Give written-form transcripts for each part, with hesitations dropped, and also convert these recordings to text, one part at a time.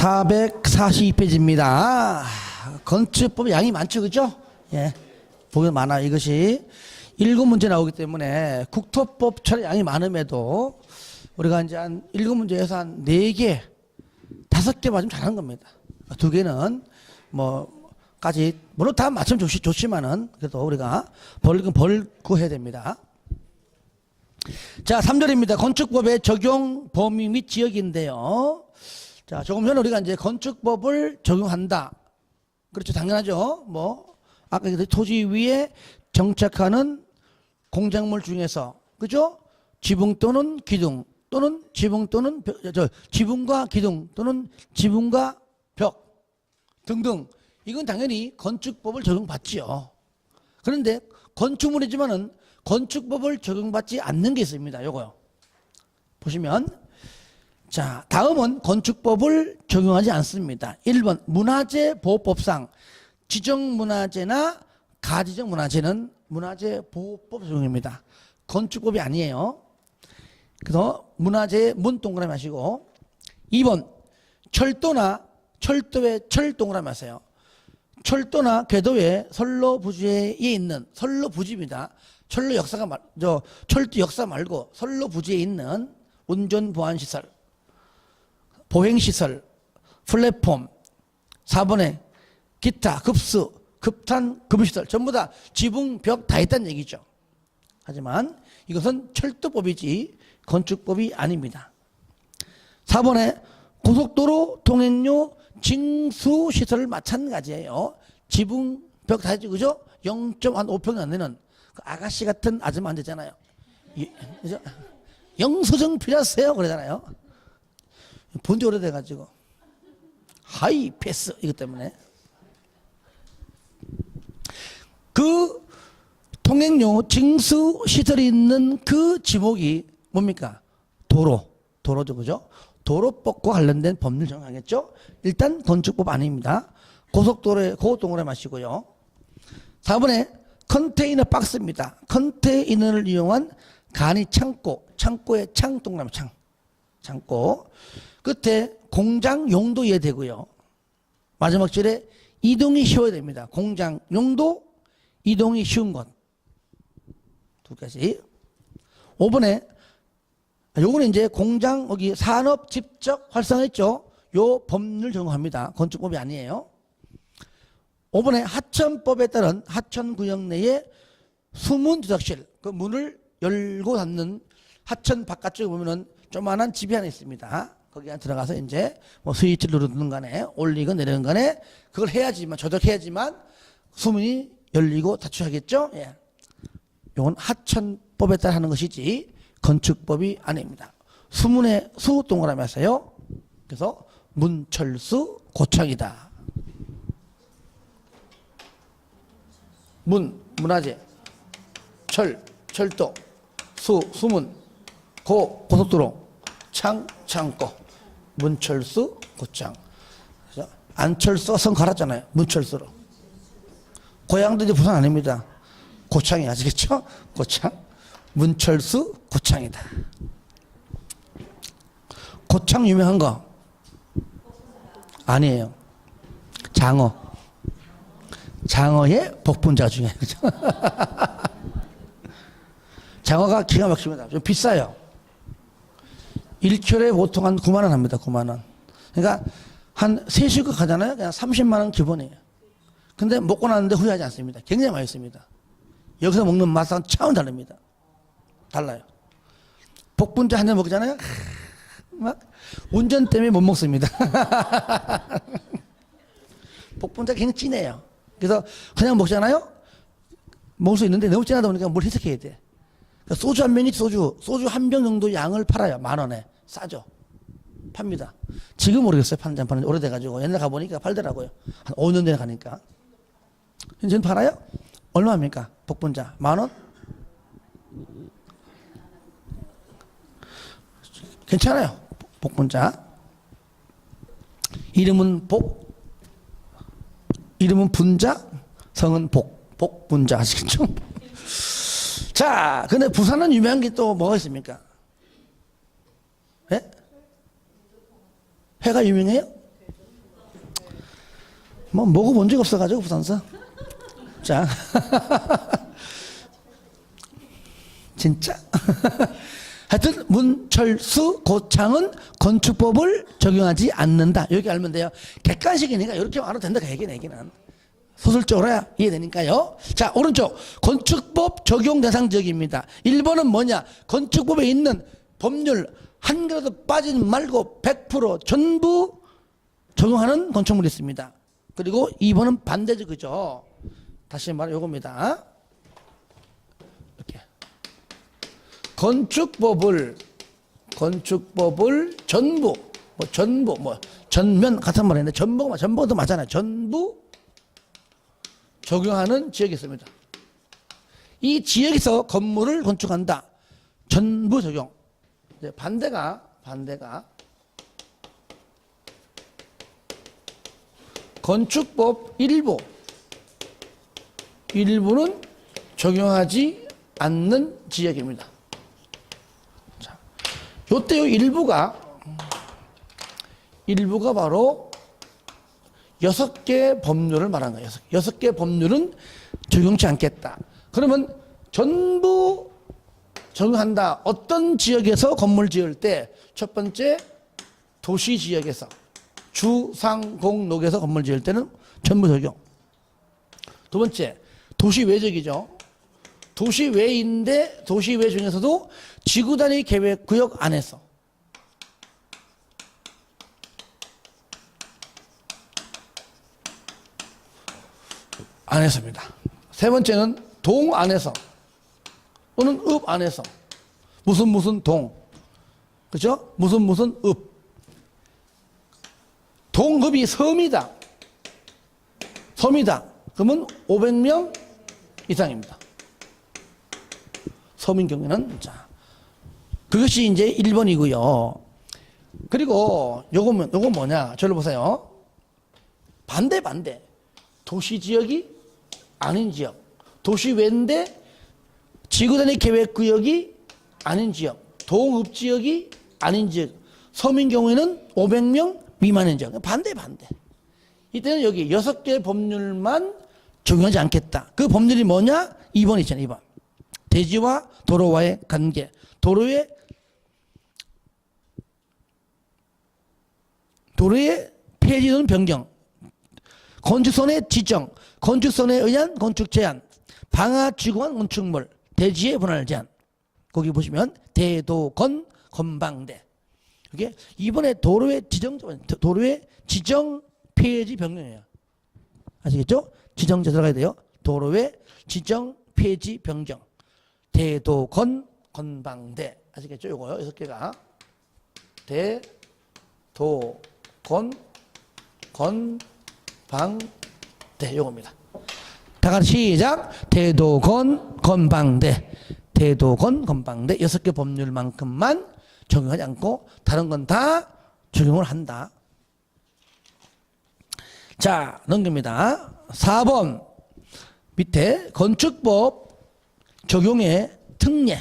442페이지입니다. 건축법 양이 많죠, 그죠? 예. 보면 많아. 이것이 7문제 나오기 때문에 국토법처럼 양이 많음에도 우리가 이제 한 7문제에서 한 4개, 5개 맞으면 잘하는 겁니다. 2개는 까지, 물론 다 맞추면 좋지만은 그래도 우리가 벌고 해야 됩니다. 자, 3절입니다. 건축법의 적용 범위 및 지역인데요. 자, 조금 전에 우리가 이제 건축법을 적용한다. 그렇죠. 당연하죠. 아까 토지 위에 정착하는 공작물 중에서, 그죠? 지붕 또는 기둥, 또는 지붕 또는 지붕과 기둥, 또는 지붕과 벽 등등. 이건 당연히 건축법을 적용받지요. 그런데 건축물이지만은 건축법을 적용받지 않는 게 있습니다. 요거요. 보시면, 자, 다음은 건축법을 적용하지 않습니다. 1번 문화재 보호법상 지정문화재나 가지정문화재는 문화재보호법 적용입니다. 건축법이 아니에요. 그래서 문화재 문 동그라미 하시고, 2번 철도에 철 동그라미 하세요. 철도나 궤도에 선로부지에 있는, 선로부지입니다. 철도 역사 말고 선로부지에 있는 운전보안시설, 보행시설, 플랫폼, 4번에 기타, 급수, 급탄, 급유시설 전부 다 지붕, 벽 다 있다는 얘기죠. 하지만 이것은 철도법이지 건축법이 아닙니다. 4번에 고속도로 통행료 징수시설 마찬가지예요. 지붕, 벽 다 있죠. 그죠? 0.5평이 안 되는 그 아가씨 같은 아줌마 안 되잖아요. 그죠? 영수증 필요하세요? 그러잖아요. 본지 오래돼가지고. 하이 패스, 이것 때문에. 그 통행료 징수 시설이 있는 그 지목이 뭡니까? 도로죠, 그죠? 도로법과 관련된 법률 정하겠죠? 일단 건축법 아닙니다. 고속도로에 고속동그라미 마시고요. 4번에 컨테이너 박스입니다. 컨테이너를 이용한 간이 창고의 창 동그라미 창고. 끝에 공장 용도 이해되고요. 마지막 줄에 이동이 쉬워야 됩니다. 공장 용도, 이동이 쉬운 것. 두 가지. 5번에 요거는 이제 공장 여기 산업 집적 활성화했죠. 요 법률 적용합니다. 건축법이 아니에요. 5번에 하천법에 따른 하천구역 내에 수문 조작실, 그 문을 열고 닫는 하천 바깥쪽에 보면은 조그만한 집이 하나 있습니다. 거기 안에 들어가서 이제 스위치를 누르는 간에 올리건 내리는 간에 그걸 해야지만, 조작해야지만 수문이 열리고 닫혀야겠죠. 예. 이건 하천법에 따라 하는 것이지 건축법이 아닙니다. 수문에 수 동그라미 하세요. 그래서 문철수 고창이다. 문화재, 철도, 수문, 고속도로, 창고, 문철수 고창. 안철수가 성 갈았잖아요. 문철수로. 고향도 이제 부산 아닙니다. 고창이 아시겠죠? 고창. 문철수 고창이다. 고창 유명한 거 아니에요. 장어의 복분자 중에. 장어가 기가 막힙니다. 좀 비싸요. 1kg에 보통 한 9만 원 합니다. 9만 원. 그러니까 한 3식구 가잖아요. 그냥 30만 원 기본이에요. 근데 먹고 나는데 후회하지 않습니다. 굉장히 맛있습니다. 여기서 먹는 맛은 차원 다릅니다. 달라요. 복분자 한 잔 먹잖아요. 막 운전 때문에 못 먹습니다. 복분자 굉장히 진해요. 그래서 그냥 먹잖아요. 먹을 수 있는데 너무 진하다 보니까 뭘 해석해야 돼. 그러니까 소주 한 병이 소주 한 병 정도 양을 팔아요. 10,000원에. 싸죠. 팝니다. 지금 모르겠어요. 파는지 안 파는지. 오래돼가지고. 옛날 가보니까 팔더라고요. 한 5년 전에 가니까. 지금 팔아요? 얼마입니까? 복분자. 10,000원? 괜찮아요. 복분자. 이름은 분자, 성은 복분자. 아시겠죠? 자, 근데 부산은 유명한 게 또 뭐가 있습니까? 예? 회가 유명해요? 뭐 먹어본 적 없어가지고 부산서. 자, 진짜. 하여튼 문철수 고창은 건축법을 적용하지 않는다. 여기 알면 돼요. 객관식이니까 이렇게 말해도 된다. 그 얘기는 소설적으로 해야 이해되니까요. 자, 오른쪽 건축법 적용 대상 지역입니다. 1번은 뭐냐? 건축법에 있는 법률 한 개라도 빠지지 말고 100% 전부 적용하는 건축물이 있습니다. 그리고 2번은 반대적이죠. 다시 말해 요겁니다. 이렇게 건축법을 전부 전면 같은 말인데 전부도 맞잖아요. 전부 적용하는 지역이 있습니다. 이 지역에서 건물을 건축한다. 전부 적용. 반대가 건축법 일부는 적용하지 않는 지역입니다. 자, 요때요 일부가 바로 6개 법률을 말하는 거예요. 6개 법률은 적용치 않겠다. 그러면 전부 적용한다. 어떤 지역에서 건물 지을 때 첫 번째 도시 지역에서 주상공록에서 건물 지을 때는 전부 적용. 두 번째 도시 외적이죠. 도시 외인데 도시 외 중에서도 지구단위 계획 구역 안에서 안에서입니다. 세 번째는 동 안에서 또는 읍 안에서 무슨 동, 그죠? 무슨 읍. 동읍이 섬이다. 그러면 500명 이상입니다. 섬인 경우에는 자, 그것이 이제 1번이고요. 그리고 요거 뭐냐? 저를 보세요. 반대. 도시 지역이 아닌 지역. 도시 외인데 지구단위 계획구역이 아닌 지역. 동읍 지역이 아닌 지역. 섬인 경우에는 500명 미만인 지역. 반대. 이때는 여기 6개 법률만 적용하지 않겠다. 그 법률이 뭐냐? 2번 있잖아요. 2번. 대지와 도로와의 관계. 도로의 폐지 또는 변경. 건축선의 지정. 건축선에 의한 건축 제한. 방화지구한 건축물. 대지의 분할 제한. 거기 보시면 대도건 건방대. 이게 이번에 도로의 지정 폐지 변경이에요. 아시겠죠? 지정제 들어가야 돼요. 도로의 지정 폐지 변경. 대도건 건방대. 아시겠죠? 요거요. 6개가 대도건 건방대 요겁니다. 다 같이 시작. 대도건 건방대. 6개 법률만큼만 적용하지 않고 다른 건 다 적용을 한다. 자, 넘깁니다. 4번 밑에 건축법 적용의 특례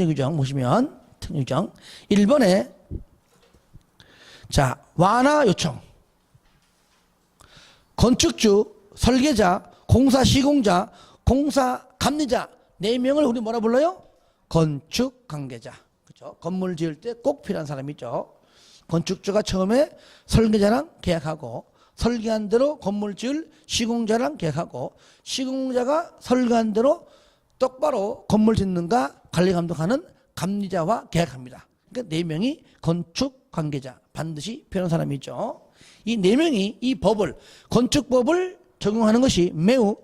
규정 보시면 특례 규정 1번에 자, 완화 요청. 건축주, 설계자, 공사 시공자, 공사 감리자 4명을 우리 뭐라 불러요? 건축 관계자. 그렇죠? 건물 지을 때 꼭 필요한 사람이죠. 건축주가 처음에 설계자랑 계약하고 설계한 대로 건물 지을 시공자랑 계약하고 시공자가 설계한 대로 똑바로 건물 짓는가 관리 감독하는 감리자와 계약합니다. 그러니까 4명이 건축 관계자 반드시 필요한 사람이죠. 이 4명이 이 법을 건축법을 적용하는 것이 매우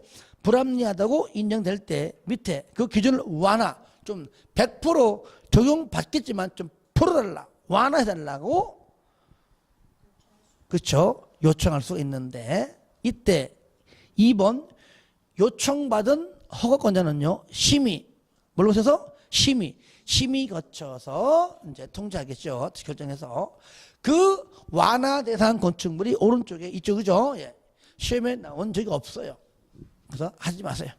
불합리하다고 인정될 때 밑에 그 기준을 완화 좀 100% 적용받겠지만 좀 풀어달라 완화해달라고 그렇죠 요청할 수 있는데 이때 2번 요청받은 허가권자는요 심의 뭘로 해서 심의 거쳐서 이제 통지하겠죠 결정해서 그 완화 대상 건축물이 오른쪽에 이쪽이죠 예. 시험에 나온 적이 없어요. 그래서 하지 마세요.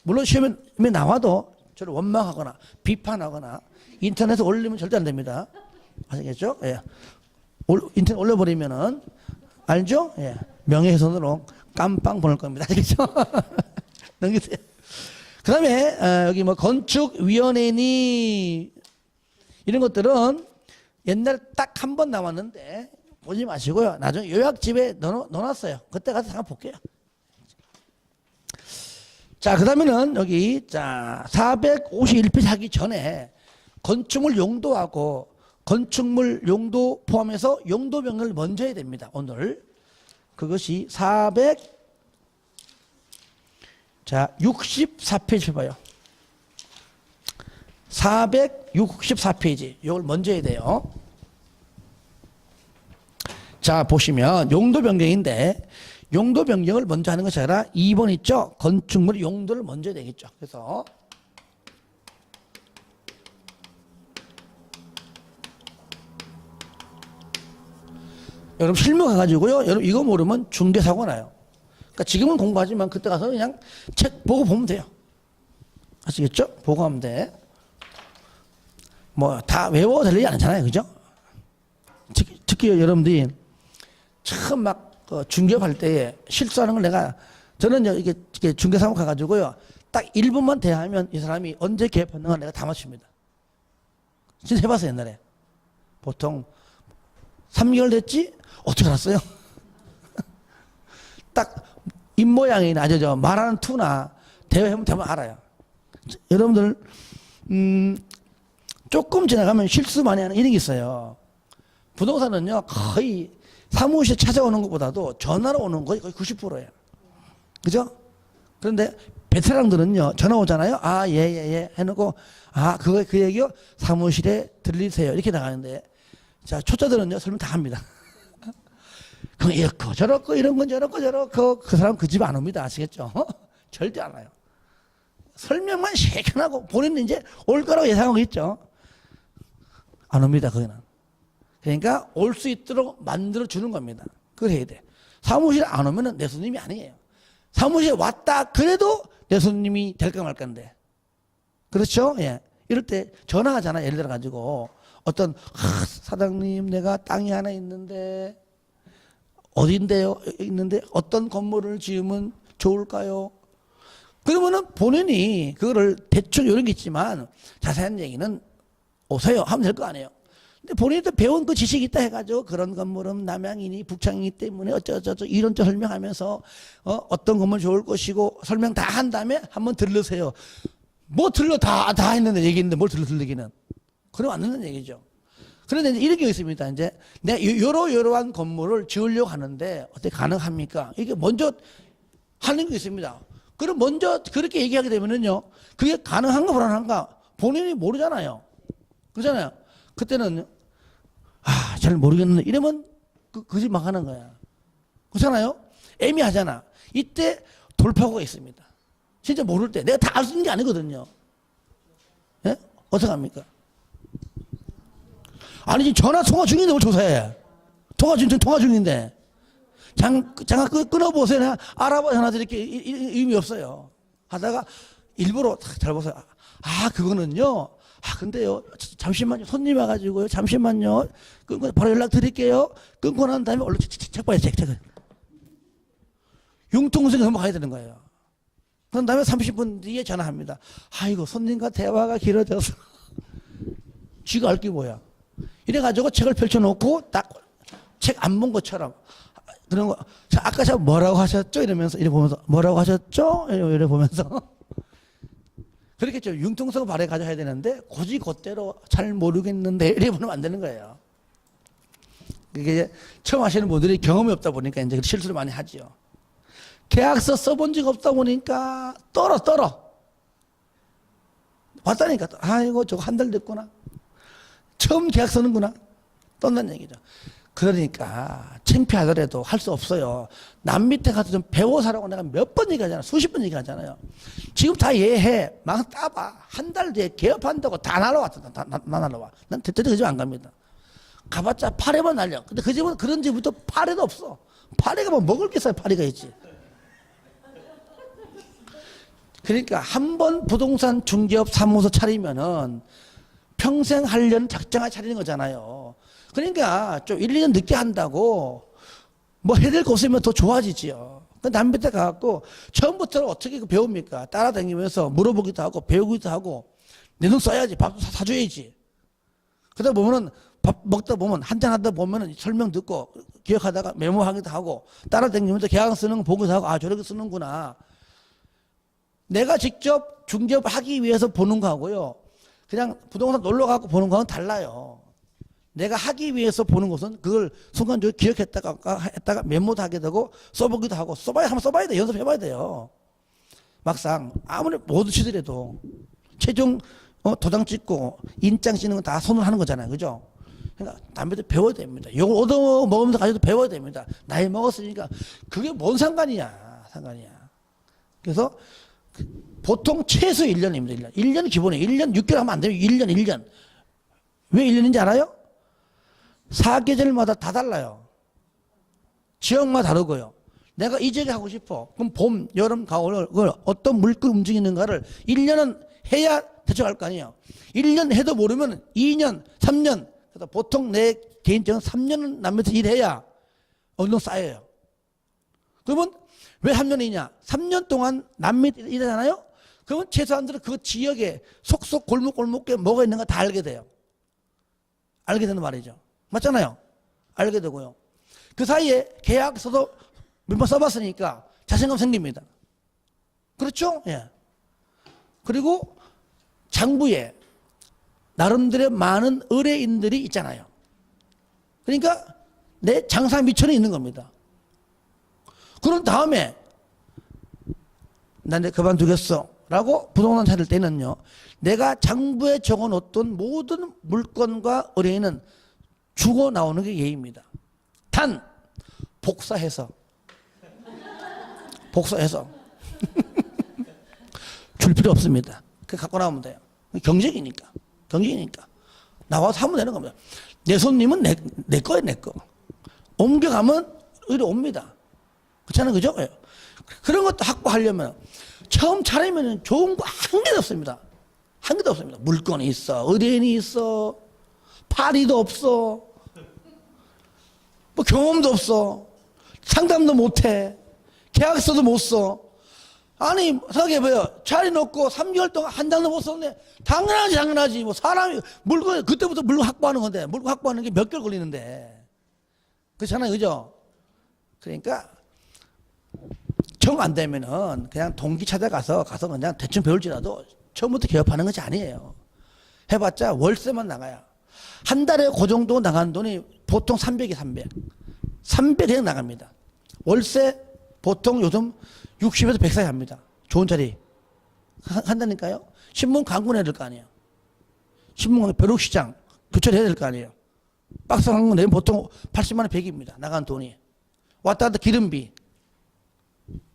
물론 시험에 나와도 저를 원망하거나 비판하거나 인터넷에 올리면 절대 안 됩니다. 아시겠죠? 예. 인터넷 올려버리면은 알죠? 예. 명예훼손으로 깜빵 보낼 겁니다. 알겠죠? 넘기세요. 그 다음에 여기 뭐 건축위원회니 이런 것들은 옛날에 딱 한 번 남았는데 보지 마시고요. 나중에 요약집에 넣어놨어요. 그때 가서 잠깐 볼게요. 자, 그 다음에는 여기, 자, 451페이지 하기 전에 건축물 용도하고 건축물 용도 포함해서 용도 명령을 먼저 해야 됩니다. 오늘. 그것이 64페이지 봐요. 464페이지. 이걸 먼저 해야 돼요. 자, 보시면 용도 변경인데 용도 변경을 먼저 하는 것이 아니라 2번 있죠? 건축물의 용도를 먼저 해야 되겠죠. 그래서 여러분 실무 가가지고요. 여러분 이거 모르면 중대사고 나요. 그러니까 지금은 공부하지만 그때 가서 그냥 책 보고 보면 돼요. 아시겠죠? 보고 하면 돼. 뭐 다 외워야 될 일이 아니잖아요. 그죠? 특히 여러분들이 처음 막 중개업할 때에 실수하는 걸 저는 이게 중개사무 가가지고요. 딱 1분만 대하면 이 사람이 언제 개업했는가 내가 다 맞춥니다. 진짜 해봤어요, 옛날에. 보통 3개월 됐지? 어떻게 알았어요? 딱 입모양이나 말하는 투나 대화해보면 되면 알아요. 여러분들 조금 지나가면 실수 많이 하는 이런 게 있어요. 부동산은요 거의 사무실 찾아오는 것보다도 전화로 오는 거의 90%예요. 그죠? 그런데 베테랑들은요 전화 오잖아요. 아, 예 해놓고 그 얘기요 사무실에 들리세요 이렇게 나가는데, 자, 초짜들은요 설명 다 합니다. 그럼 이렇고 저렇고 이런 건 저렇고 그 사람 그 집 안 옵니다. 아시겠죠? 절대 안 와요. 설명만 시원하고 본인은 이제 올 거라고 예상하고 있죠. 안 옵니다. 거기는. 그러니까 올 수 있도록 만들어 주는 겁니다. 그걸 해야 돼. 사무실에 안 오면은 내 손님이 아니에요. 사무실에 왔다 그래도 내 손님이 될까 말까인데. 그렇죠? 예. 이럴 때 전화하잖아. 예를 들어 가지고 어떤 사장님 내가 땅이 하나 있는데 어딘데요? 있는데 어떤 건물을 지으면 좋을까요? 그러면은 본인이 그거를 대충 이런 게 있지만 자세한 얘기는 오세요 하면 될 거 아니에요. 근데 본인이 또 배운 그 지식이 있다 해가지고 그런 건물은 남향이니 북창이기 때문에 어쩌저쩌 이런 쪽 설명하면서 어떤 건물 좋을 것이고 설명 다 한 다음에 한번 들르세요. 뭐 다 했는데 얘기했는데 뭘 들리기는. 그럼 안 듣는 얘기죠. 그런데 이제 이런 게 있습니다. 이제 내가 요러한 건물을 지으려고 하는데 어떻게 가능합니까? 이게 먼저 하는 게 있습니다. 그럼 먼저 그렇게 얘기하게 되면은요, 그게 가능한가 불가능한가 본인이 모르잖아요. 그렇잖아요. 그때는 잘 모르겠는데 이러면 그 집 막 하는 거야. 그렇잖아요. 애매하잖아. 이때 돌파구가 있습니다. 진짜 모를 때 내가 다 알 수 있는 게 아니거든요. 예? 어떻게 합니까? 아니 지금 전화 통화 중인데 뭘 조사해? 통화 중인데 잠깐 끊어보세요. 내가 알아봐 전화 드릴게. 의미 없어요. 하다가 일부러 잘 보세요. 그거는요. 근데요, 잠시만요. 손님 와가지고요. 잠시만요. 끊고 바로 연락 드릴게요. 끊고 난 다음에 얼른 책 봐요. 책. 융통성에 넘어가야 되는 거예요. 그런 다음에 30분 뒤에 전화합니다. 아이고, 손님과 대화가 길어져서. 쥐가 알 게 뭐야. 이래가지고 책을 펼쳐놓고 딱 책 안 본 것처럼. 그런 거. 자, 아까 저 뭐라고 하셨죠? 이러면서, 이래 보면서, 뭐라고 하셨죠? 이래 보면서. 그렇겠죠. 융통성 발휘 가져야 되는데 굳이 그대로 잘 모르겠는데 이래 보면 안 되는 거예요. 그게 처음 하시는 분들이 경험이 없다 보니까 이제 실수를 많이 하죠. 계약서 써본 적 없다 보니까 떨어. 왔다니까. 아이고 저거 한 달 됐구나. 처음 계약 서는구나. 떤다는 얘기죠. 그러니까 창피하더라도 할 수 없어요. 남 밑에 가서 좀 배워서라고 내가 몇 번 얘기하잖아. 수십 번 얘기하잖아요. 지금 다 이해해. 막 따봐. 한 달 뒤에 개업한다고 다 날아왔다. 다 날아와. 난 대체 그 집 안 갑니다. 가봤자 파래만 날려. 근데 그 집은 그런 집부터 파래도 없어. 파래가 뭐 먹을 게 있어요. 파래가 있지. 그러니까 한 번 부동산 중개업 사무소 차리면은 평생 하려는 작정하에 차리는 거잖아요. 그러니까 좀 1, 2년 늦게 한다고 뭐 해야 될 거 없으면 더 좋아지지요. 그 남의 때 가갖고 처음부터 어떻게 배웁니까? 따라다니면서 물어보기도 하고 배우기도 하고 내 돈 써야지. 밥도 사줘야지. 그러다 보면은 밥 먹다 보면 한잔 하다 보면은 설명 듣고 기억하다가 메모하기도 하고 따라다니면서 계약 쓰는 거 보기도 하고 아 저렇게 쓰는구나. 내가 직접 중개업하기 위해서 보는 거하고요. 그냥 부동산 놀러 가고 보는 거는 달라요. 내가 하기 위해서 보는 것은 그걸 순간적으로 기억했다가 메모도 하게 되고 써보기도 하고 한번 써봐야 돼. 연습해봐야 돼요. 막상 아무리 모두 치더라도 최종 도장 찍고 인장 찍는 건 다 손으로 하는 거잖아요. 그죠? 그러니까 담배도 배워야 됩니다. 이걸 얻어먹으면서 가지고 배워야 됩니다. 나이 먹었으니까 그게 뭔 상관이야. 그래서 보통 최소 1년입니다. 1년 기본이에요. 1년 6개월 하면 안 돼요. 1년. 왜 1년인지 알아요? 사계절마다 다 달라요. 지역마다 다르고요. 내가 이 지역에 하고 싶어. 그럼 봄, 여름, 가을, 그걸 어떤 물결 움직이는가를 1년은 해야 대충 알 거 아니에요. 1년 해도 모르면 2년, 3년. 그래서 보통 내 개인적으로 3년은 남면서 일해야 어느 정도 쌓여요. 그러면 왜 3년이냐? 3년 동안 남미 일하잖아요? 그러면 최소한대로 그 지역에 속속 골목골목에 뭐가 있는가 다 알게 돼요. 알게 되는 말이죠. 맞잖아요. 알게 되고요. 그 사이에 계약서도 몇 번 써봤으니까 자신감 생깁니다. 그렇죠? 예. 그리고 장부에 나름대로 많은 의뢰인들이 있잖아요. 그러니까 내 장사 미천이 있는 겁니다. 그런 다음에 난 이제 그만두겠어 라고 부동산 찾을 때는요, 내가 장부에 적어놓던 모든 물건과 의뢰인은 주고 나오는 게 예의입니다. 단 복사해서 줄 필요 없습니다. 그 갖고 나오면 돼요. 경쟁이니까 나와서 하면 되는 겁니다. 내 손님은 내 거예요. 내 거 옮겨가면 의뢰 옵니다. 그렇잖아요. 그죠? 그런 것도 확보하려면 처음 차리면 좋은 거 한 개도 없습니다. 한 개도 없습니다. 물건이 있어, 의뢰인이 있어, 파리도 없어, 뭐 경험도 없어, 상담도 못해, 계약서도 못 써. 아니 생각해봐요. 자리 놓고 3개월 동안 한 장도 못 썼네. 당연하지. 뭐 사람이 물건 그때부터 물건 확보하는 건데 물건 확보하는 게 몇 개월 걸리는데. 그렇잖아요. 그죠? 그러니까 정 안 되면은 그냥 동기 찾아가서 그냥 대충 배울지라도 처음부터 개업하는 것이 아니에요. 해봤자 월세만 나가요. 한 달에 그 정도 나가는 돈이 보통 300이 300 그냥 나갑니다. 월세 보통 요즘 60에서 100 사이 합니다. 좋은 자리 한다니까요. 신문 광고 내야 될 거 아니에요. 신문 광고, 벼룩시장 교체해야 될 거 아니에요. 박스 광고 내면 보통 80만 원 100입니다. 나간 돈이. 왔다 갔다 기름비.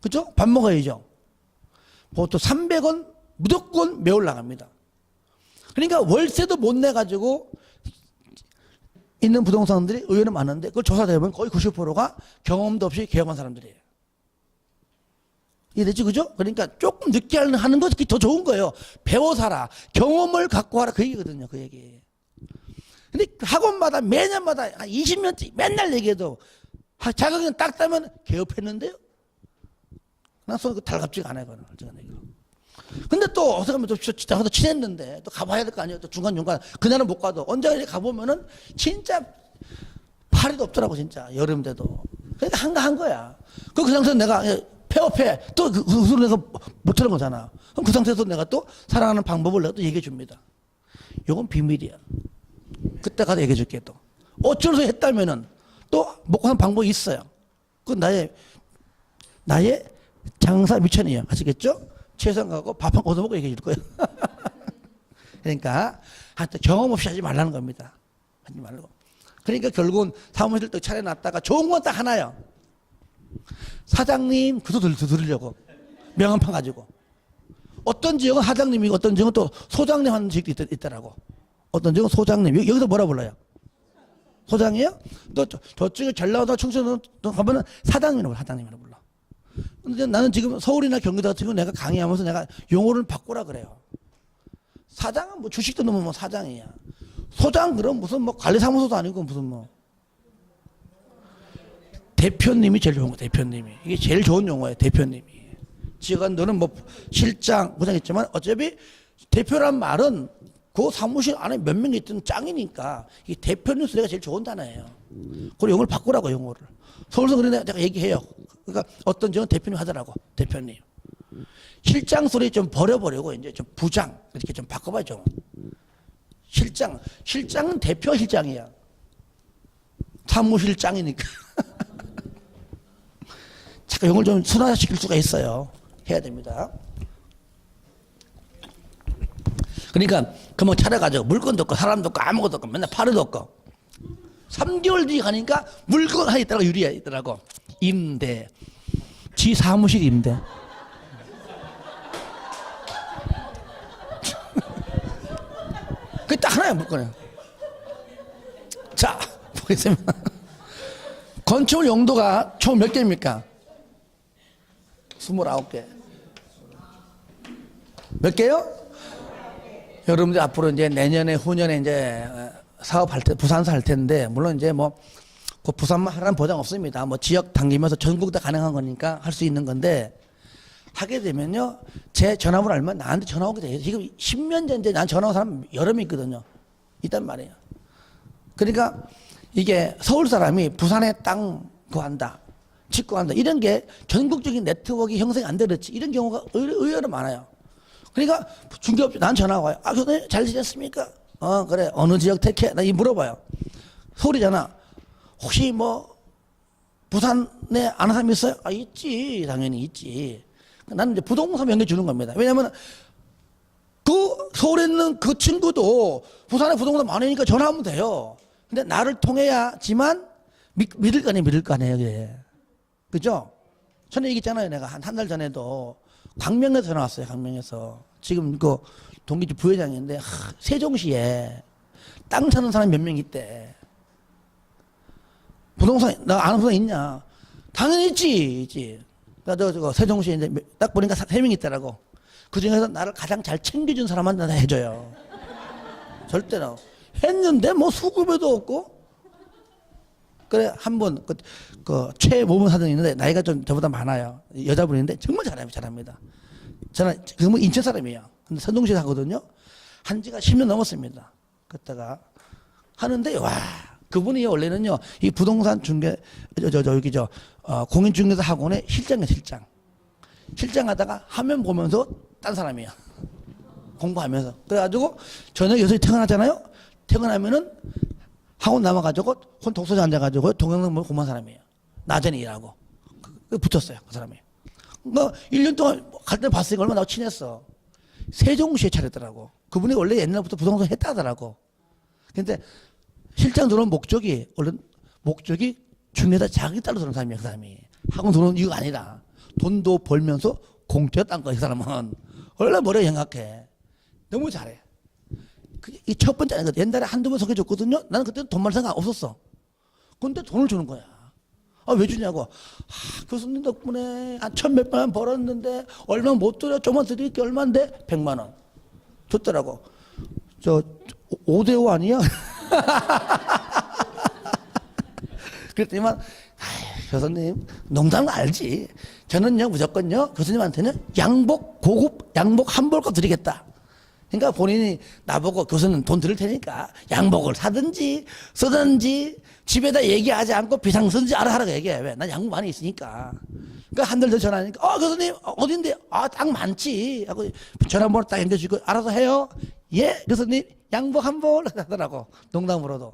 그죠? 밥 먹어야죠. 보통 300원 무조건 매월 나갑니다. 그러니까 월세도 못 내가지고 있는 부동산들이 의외로 많은데 그걸 조사해보면 거의 90%가 경험도 없이 개업한 사람들이에요. 이해되지? 그죠? 그러니까 조금 늦게 하는 것이 더 좋은 거예요. 배워 살아. 경험을 갖고 와라. 그 얘기거든요. 그 얘기. 근데 학원마다 매년마다 한 20년째 맨날 얘기해도 자격증 딱 따면 개업했는데요? 난 그 달갑지가 않아요. 그거는. 근데 또 어떻게 하면 또 친했는데 또 가봐야 될 거 아니에요. 또 중간중간. 그날은 못 가도 언제 가보면은 진짜 파리도 없더라고. 진짜 여름인데도. 그러니까 한가한 거야. 그 상태에서 내가 폐업해. 또 그 소리 내가 못 하는 거잖아. 그럼 그 상태에서 내가 또 살아가는 방법을 내가 또 얘기해 줍니다. 요건 비밀이야. 그때 가서 얘기해 줄게 또. 어쩔 수 했다면은 또 먹고 사는 방법이 있어요. 그 나의 장사 미천이에요. 아시겠죠? 최선 가고 밥 한 번 얻어먹고 얘기해 줄 거예요. 그러니까 하여튼 경험 없이 하지 말라는 겁니다. 하지 말고. 그러니까 결국은 사무실 또 차려놨다가 좋은 건 딱 하나요. 사장님 그도 들으려고 명함판 가지고. 어떤 지역은 사장님이고 어떤 지역은 또 소장님 하는 지역도 있더라고. 어떤 지역은 소장님. 여기서 뭐라 불러요? 소장이에요? 또 저쪽에 전라도 충청도 가면은 사장님이라고 불러. 근데 나는 지금 서울이나 경기도 같은 경우 내가 강의하면서 내가 용어를 바꾸라 그래요. 사장은 뭐 주식도 넣으면 뭐 사장이야. 소장 그럼 무슨 뭐 관리사무소도 아니고 무슨 뭐 대표님이 제일 좋은 거예요. 대표님이. 이게 제일 좋은 용어예요. 대표님이. 직원들은 뭐 실장, 부장했지만 어차피 대표란 말은 그 사무실 안에 몇 명이 있든 짱이니까 이 대표님 소리가 제일 좋은 단어예요. 그리고 용어를 바꾸라고 용어를. 서울서 그런데 내가 얘기해요. 그러니까 어떤 적은 대표님 하더라고. 대표님. 실장 소리 좀 버려버리고 이제 좀 부장 이렇게 좀 바꿔봐야죠. 실장. 실장은 대표 실장이야. 사무실장이니까. 잠깐 용어를 좀 순화시킬 수가 있어요. 해야 됩니다. 그러니까 그뭐 차려가지고 물건도 없고 사람도 없고 아무것도 없고 맨날 파르도 없고 3개월 뒤에 가니까 물건 하나 있더라고. 유리야 있더라고. 임대. 지 사무실 임대. 그게 딱 하나야 물건이야. 자 보겠습니다. 건축물 용도가 총 몇 개입니까? 29개. 몇 개요? 여러분들 앞으로 이제 내년에 후년에 이제 사업할 때 부산서 할 텐데 물론 이제 뭐 그 부산만 하라는 보장 없습니다. 뭐 지역 당기면서 전국 다 가능한 거니까 할 수 있는 건데 하게 되면요 제 전화번호 알면 나한테 전화 오게 돼요. 지금 10년 전인데 난 전화 온 사람 여러 명 있거든요. 있단 말이에요. 그러니까 이게 서울 사람이 부산에 땅 구한다, 직구한다 이런 게 전국적인 네트워크 형성이 안 되었지. 이런 경우가 의외로 많아요. 그러니까 중개업체 난 전화 와요. 아 교수님 잘 지냈습니까? 그래 어느 지역 택해? 나 이 물어봐요. 서울이잖아. 혹시 뭐 부산에 아는 사람 있어요? 아 있지 당연히 있지. 나는 이제 부동산 연결 주는 겁니다. 왜냐하면 그 서울에 있는 그 친구도 부산에 부동산 많으니까 전화하면 돼요. 근데 나를 통해야지만 믿을 거 아니에요. 믿을 거 아니에요. 그게. 그죠? 전에 얘기했잖아요. 내가 한 달 전에도 광명에서 전화 왔어요. 광명에서. 지금 그 동기지 부회장인데 세종시에 땅 사는 사람이 몇 명 있대. 부동산 나 아는 부동산 있냐? 당연히 있지. 나 저 세종시에 이제 딱 보니까 3명 있더라고. 그 중에서 나를 가장 잘 챙겨준 사람한테 나 해줘요. 절대로. 했는데 뭐 수급에도 없고. 그래 한 분 그 최모범 사장이 있는데 나이가 좀 저보다 많아요. 여자분인데 정말 잘합니다. 저는 그분 인천 사람이에요. 근데 선동시에 하거든요. 한 지가 10년 넘었습니다. 그때가 하는데 와 그분이 원래는요 이 부동산 중개 공인중개사 학원의 실장이에요. 실장하다가 화면 보면서 딴 사람이에요. 공부하면서. 그래가지고 저녁 6시 퇴근하잖아요. 퇴근하면은 학원 남아가지고 혼 독서실 앉아가지고 동영상 보고 공부한 사람이에요. 낮에는 일하고. 붙었어요. 그 사람이. 뭐 1년 동안 갈 때 봤으니까 얼마나 나하고 친했어. 세종시에 차렸더라고. 그분이 원래 옛날부터 부동산 했다더라고. 근데 실장 들어온 목적이 중개사 자기 딸로 들어온 사람이야. 그 사람이. 학원 들어온 이유가 아니라 돈도 벌면서 공짜로 딴 거야. 그 사람은. 얼마나 머리가 영악해. 너무 잘해. 이 첫 번째 아니거든. 옛날에 한두 번 소개해줬거든요. 나는 그때 돈 벌 생각 없었어. 근데 돈을 주는 거야. 왜 주냐고. 교수님 덕분에 한 1,000몇백만 원 벌었는데 얼마 못 드려. 조금만 드릴게 얼마인데? 100만 원. 줬더라고. 5대5 아니야? 그랬더니만 교수님 농담 알지. 저는요 무조건요 교수님한테는 고급 양복 한 벌 거 드리겠다. 그러니까 본인이 나보고 교수는 돈 드릴 테니까 양복을 사든지 쓰든지 집에다 얘기하지 않고 비상 쓰든지 하라고 얘기해. 왜? 난 양복 많이 있으니까. 그러니까 한 달 더 전화하니까 교수님 어딘데? 땅 많지 하고 전화번호 딱 연결주고 알아서 해요. 예 교수님 양복 한 벌 하더라고. 농담으로도.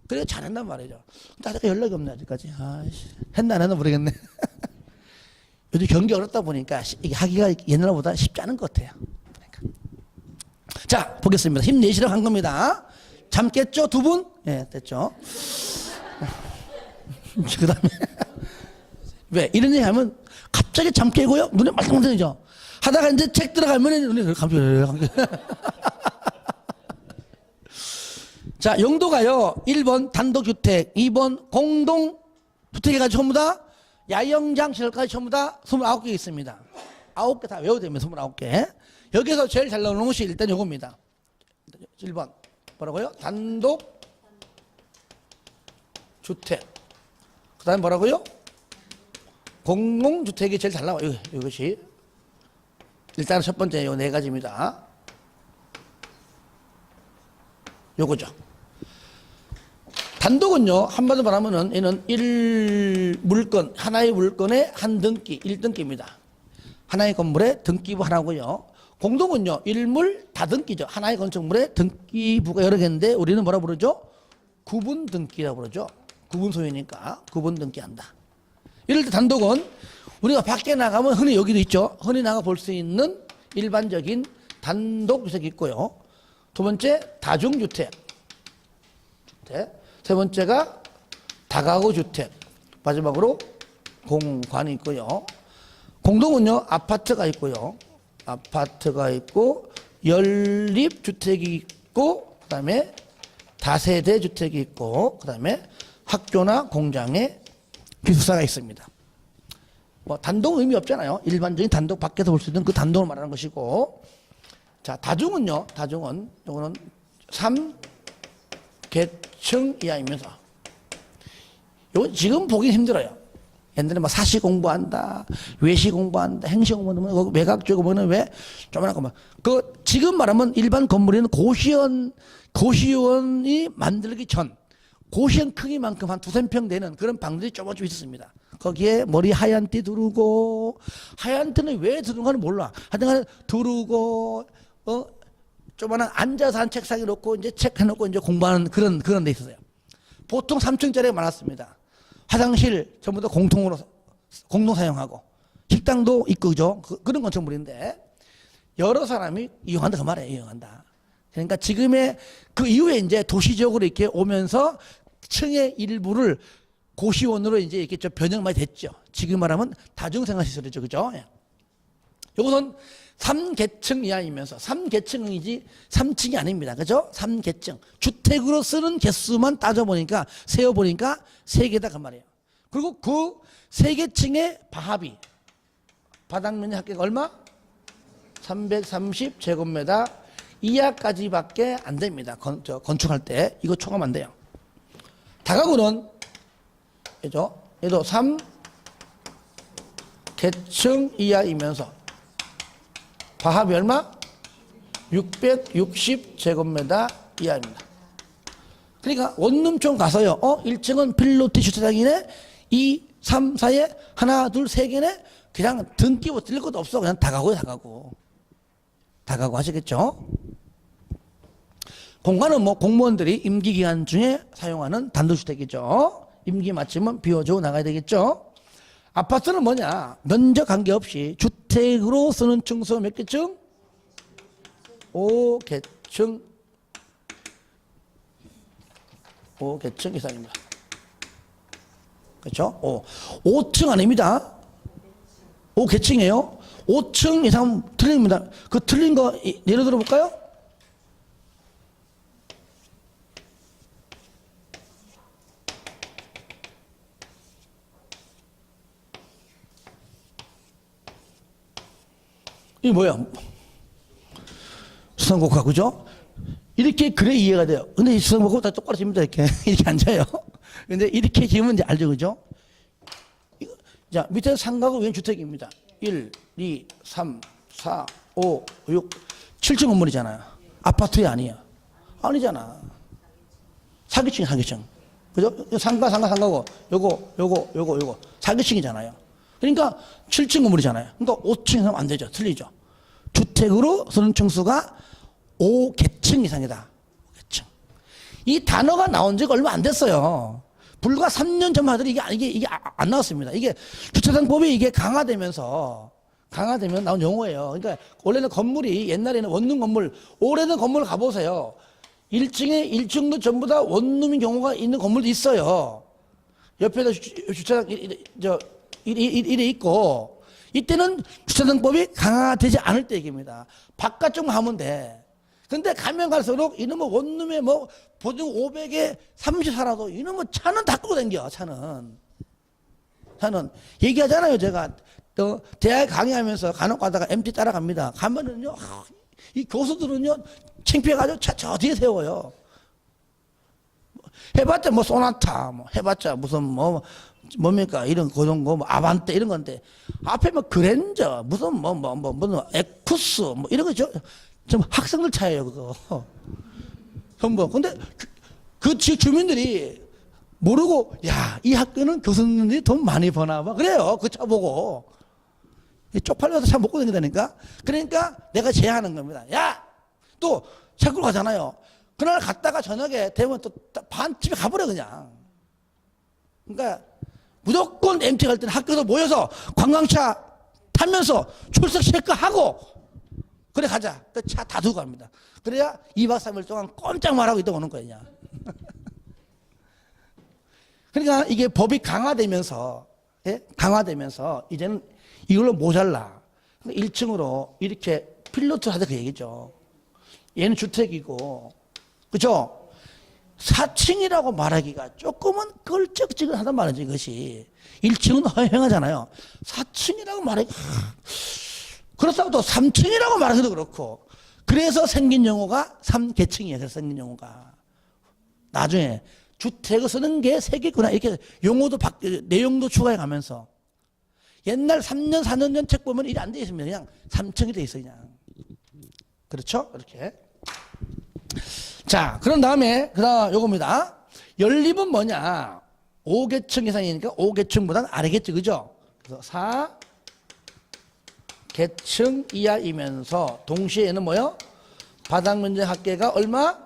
그래 잘한단 말이죠. 근데 아직 연락이 없네 아직까지. 했나 안 했나 모르겠네. 요즘 경기 어렵다 보니까 이게 하기가 옛날보다 쉽지 않은 것 같아요. 자 보겠습니다. 힘내시라고 한 겁니다. 잠 깼죠 두 분? 예 됐죠. 그 다음에 왜 이런 얘기 하면 갑자기 잠 깨고요 눈에 말똥말똥해져. 하다가 이제 책 들어가면 눈에 감기. 자 용도가요 1번 단독주택 2번 공동주택 해가지고 전부 다 야영장 시설까지 전부 다 29개 있습니다. 9개 다 외워야 됩니다. 29개. 여기서 제일 잘 나오는 것이 일단 요겁니다. 1번 뭐라고요? 단독 주택. 그 다음에 뭐라고요? 공공주택이 제일 잘 나와요. 이것이. 일단 첫 번째 요 네 가지입니다. 요거죠. 단독은요, 한마디로 말하면은 얘는 물건, 하나의 물건의 한 등기, 1등기입니다. 하나의 건물의 등기부 하나고요. 공동은요, 일물 다등기죠. 하나의 건축물의 등기부가 여러 개인데 우리는 뭐라 부르죠? 구분 등기라고 그러죠. 구분 소유니까 구분 등기한다. 이럴 때 단독은 우리가 밖에 나가면 흔히 여기도 있죠. 흔히 나가 볼 수 있는 일반적인 단독주택이 있고요. 두 번째 다중주택. 세 번째가 다가구 주택. 마지막으로 공관이 있고요. 공동은요, 아파트가 있고요. 아파트가 있고 연립주택이 있고 그다음에 다세대 주택이 있고 그다음에 학교나 공장에 기숙사가 있습니다. 뭐 단독 의미 없잖아요. 일반적인 단독 밖에서 볼 수 있는 그 단독을 말하는 것이고. 자, 다중은요. 다중은 요거는 3계층 이하이면서 요건 지금 보기 힘들어요. 옛날에 막 사시 공부한다, 외시 공부한다, 행시 공부한다, 외곽적 보면 왜 조만한 것만. 그 지금 말하면 일반 건물에는 고시원이 만들기 전 고시원 크기만큼 한 두세 평 되는 그런 방들이 조금씩 있었습니다. 거기에 머리 하얀 띠 두르고, 하얀 띠는 왜 두르는가는 몰라. 하여튼 두르고, 조만한 앉아서 한 책상에 놓고 이제 책 해놓고 이제 공부하는 그런 데 있었어요. 보통 3층짜리가 많았습니다. 화장실 전부 다 공동 사용하고, 식당도 있고, 그죠? 그런 건축물인데, 여러 사람이 이용한다, 그 말이에요, 이용한다. 그러니까 지금의 그 이후에 이제 도시적으로 이렇게 오면서 층의 일부를 고시원으로 이제 이렇게 좀 변형 많이 됐죠. 지금 말하면 다중생활시설이죠, 그죠? 요것은 3계층 이하이면서 3계층이지 3층이 아닙니다. 그죠? 3계층. 주택으로 쓰는 개수만 따져보니까, 세어보니까 3개다 그 말이에요. 그리고 그 3계층의 바합이 바닥면적 합계가 얼마? 330제곱미터 이하까지밖에 안 됩니다. 건축할 때 이거 초과하면 안 돼요. 다가구는 그죠? 얘도 3계층 이하이면서 바합이 얼마? 660제곱미터 이하입니다. 그러니까 원룸촌 가서요. 1층은 필로티 주차장이네. 2, 3, 4에 하나, 둘, 세 개네. 그냥 등기부 뜰 것도 없어. 그냥 다가구에 다가구. 다가구 하시겠죠? 공간은 뭐 공무원들이 임기기간 중에 사용하는 단독주택이죠. 임기 마치면 비워주고 나가야 되겠죠. 아파트는 뭐냐? 면적 관계없이 주택으로 쓰는 층수 몇 개층? 5계층. 5계층 이상입니다. 그렇죠? 5층 아닙니다. 5계층이에요. 5층 이상 틀립니다. 그 틀린 거 예를 들어 볼까요? 이게 뭐야? 수상곡화, 그죠? 이렇게 그래 이해가 돼요. 근데 이 수상곡화 다 똑바로 집니다, 이렇게. 이렇게 앉아요. 근데 이렇게 지으면 이제 알죠, 그죠? 자, 밑에 상가구 위엔 주택입니다. 1, 2, 3, 4, 5, 6, 7층 건물이잖아요. 아파트에 아니야. 아니잖아. 사기층이 사기층. 그죠? 상가고, 요거. 사기층이잖아요. 그러니까 7층 건물이잖아요. 그러니까 5층 이상 안 되죠. 틀리죠. 주택으로 쓰는 층수가 5계층 이상이다. 5계층. 이 단어가 나온 지가 얼마 안 됐어요. 불과 3년 전만 하더니 이게 안 나왔습니다. 이게 주차장법이 이게 강화되면서 나온 용어예요. 그러니까 원래는 건물이 옛날에는 원룸 건물, 오래된 건물 가보세요. 1층에 1층도 전부 다 원룸인 경우가 있는 건물도 있어요. 옆에도 주차장 이래 있고, 이때는 주차장법이 강화되지 않을 때 얘기입니다. 바깥쪽만 하면 돼. 근데 가면 갈수록 이놈의 원룸에 뭐 보증 500에 30 살아도 이놈의 차는 다 끌고 다녀. 차는 얘기하잖아요. 제가 또 대학 강의하면서 간혹 가다가 MT 따라갑니다. 가면은요, 이 교수들은요 창피해가지고 차 저 뒤에 세워요. 해봤자 뭐 소나타, 뭐 해봤자 무슨 뭐 뭡니까 이런 고정고 뭐 아반떼 이런 건데 앞에 뭐 그랜저 무슨 무슨 에쿠스 뭐 이런 거죠. 좀 학생들 차예요 그거. 전부. 근데 그 주민들이 모르고 야 이 학교는 교수님들이 돈 많이 버나 봐 그래요. 그 차 보고 쪽팔려서 차 먹고 다닌다니까. 그러니까 내가 제안하는 겁니다. 야 또 책으로 가잖아요. 그날 갔다가 저녁에 되면 또 반집에 가버려 그냥. 그러니까 무조건 MT 갈 때는 학교에서 모여서 관광차 타면서 출석 체크하고 그래 가자. 그 차 다 두고 갑니다. 그래야 2박 3일 동안 꼼짝 말하고 있다 오는 거야. 그러니까 이게 법이 강화되면서 예? 강화되면서 이제는 이걸로 모자라. 1층으로 이렇게 필로트를 하자 그 얘기죠. 얘는 주택이고 그렇죠? 4층이라고 말하기가 조금은 걸쩍지근하단 말이죠. 이것이 1층은 허행하잖아요. 4층이라고 말하기 그렇다고 또 3층이라고 말하기도 그렇고 그래서 생긴 용어가 3계층이에요. 그래서 생긴 용어가 나중에 주택을 쓰는 게 세겠구나 이렇게 용어도 내용도 추가해 가면서 옛날 3년 4년 전 책 보면 일이 안 돼 있으면 그냥 3층이 돼 있어 그냥. 그렇죠? 이렇게. 자, 그런 다음에 그다음 요겁니다. 연립은 뭐냐? 5계층 이상이니까 5계층보다는 아래겠죠. 그죠? 그래서 4계층 이하이면서 동시에 얘는 뭐요? 바닥 면적 합계가 얼마?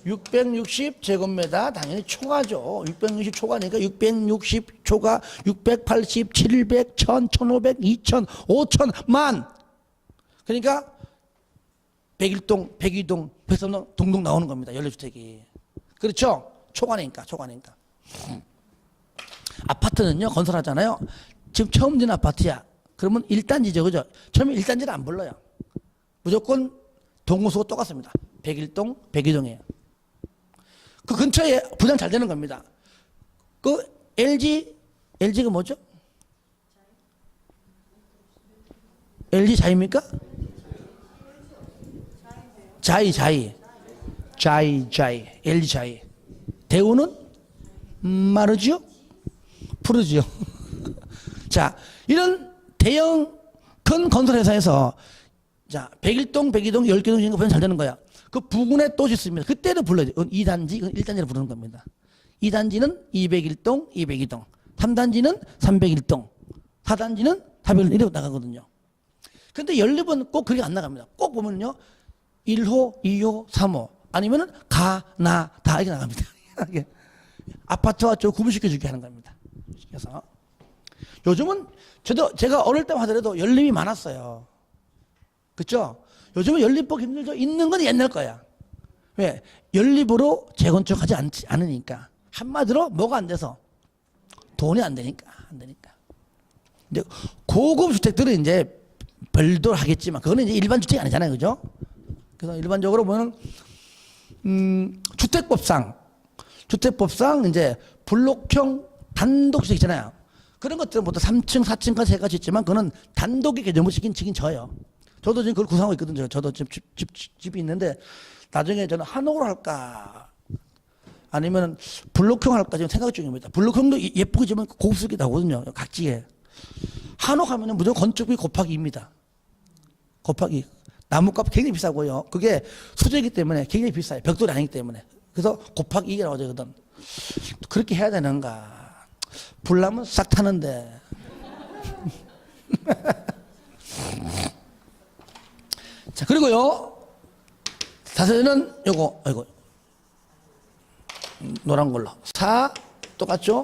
660제곱미터 당연히 초과죠. 660 초과니까 660 초과 680, 700, 1000, 1500, 2000, 5000, 만. 그러니까 101동, 102동, 103동 동동 나오는 겁니다. 연립주택이. 그렇죠? 초과니까. 아파트는요 건설하잖아요. 지금 처음 짓는 아파트야. 그러면 1단지죠. 그죠? 처음에 1단지를 안 불러요. 무조건 동호수가 똑같습니다. 101동, 102동이에요. 그 근처에 부장 잘 되는 겁니다. 그 LG가 뭐죠? LG 자이입니까? 자이. LG 자이. 대우는 마르지오? 푸르지오. 자, 이런 대형 큰 건설회사에서 자, 101동, 102동, 10개 정도 부장 잘 되는 거야. 그 부근에 또 있습니다. 그때도 불러야죠. 2단지, 1단지를 부르는 겁니다. 2단지는 201동, 202동. 3단지는 301동. 4단지는 401동. 이렇게 나가거든요. 근데 연립은 꼭 그렇게 안 나갑니다. 꼭 보면요. 1호, 2호, 3호. 아니면은 가, 나, 다 이렇게 나갑니다. 아파트와 저 구분시켜주게 하는 겁니다. 그래서 요즘은 제가 어릴 때 하더라도 연립이 많았어요. 그렇죠? 요즘은 연립법 힘들죠. 있는 건 옛날 거야. 왜? 연립으로 재건축하지 않으니까. 한마디로 뭐가 안 돼서 돈이 안 되니까. 이제 고급 주택들은 이제 별도로 하겠지만 그거는 이제 일반 주택이 아니잖아요. 그죠? 그래서 일반적으로 보면 주택법상 이제 블록형 단독 주택 있잖아요. 그런 것들은 보통 3층, 4층까지 해가지고 있지만 그거는 단독의 개념을 지긴 져요. 저도 지금 그걸 구상하고 있거든요. 저도 집이 있는데 나중에 저는 한옥으로 할까 아니면 블록형 할까 지금 생각 중입니다. 블록형도 예쁘게 지으면 고급스럽게 나오거든요. 각지에. 한옥 하면 무조건 건축비 곱하기 2입니다. 곱하기. 나무값 굉장히 비싸고요. 그게 수제이기 때문에 굉장히 비싸요. 벽돌이 아니기 때문에. 그래서 곱하기 2가 나오거든. 그렇게 해야 되는가. 불나면 싹 타는데. 자, 그리고요. 자세는 요거, 아이고. 노란 걸로. 4, 똑같죠?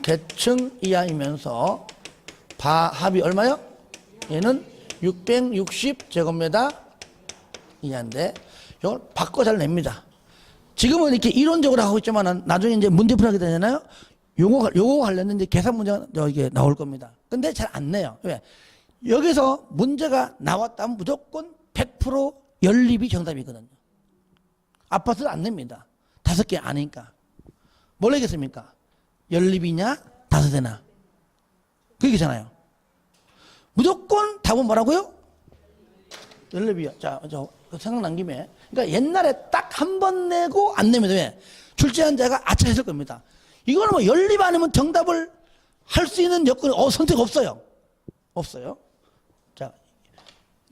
계층 이하이면서 합이 얼마요? 얘는 660제곱미터 이하인데, 이걸 바꿔 잘 냅니다. 지금은 이렇게 이론적으로 하고 있지만 나중에 이제 문제풀이 하게 되잖아요? 요거 관련된 이제 계산 문제가 이게 나올 겁니다. 근데 잘 안 내요. 왜? 여기서 문제가 나왔다면 무조건 100% 연립이 정답이거든요. 아파트는 안 냅니다. 5개 아니니까. 뭘 내겠습니까? 연립이냐, 다섯이나. 그 얘기잖아요. 무조건 답은 뭐라고요? 연립이요. 자, 생각난 김에. 그러니까 옛날에 딱 한 번 내고 안 내면 왜? 출제한 자가 아차 했을 겁니다. 이거는 뭐 연립 아니면 정답을 할 수 있는 여건이 선택 없어요. 없어요. 자,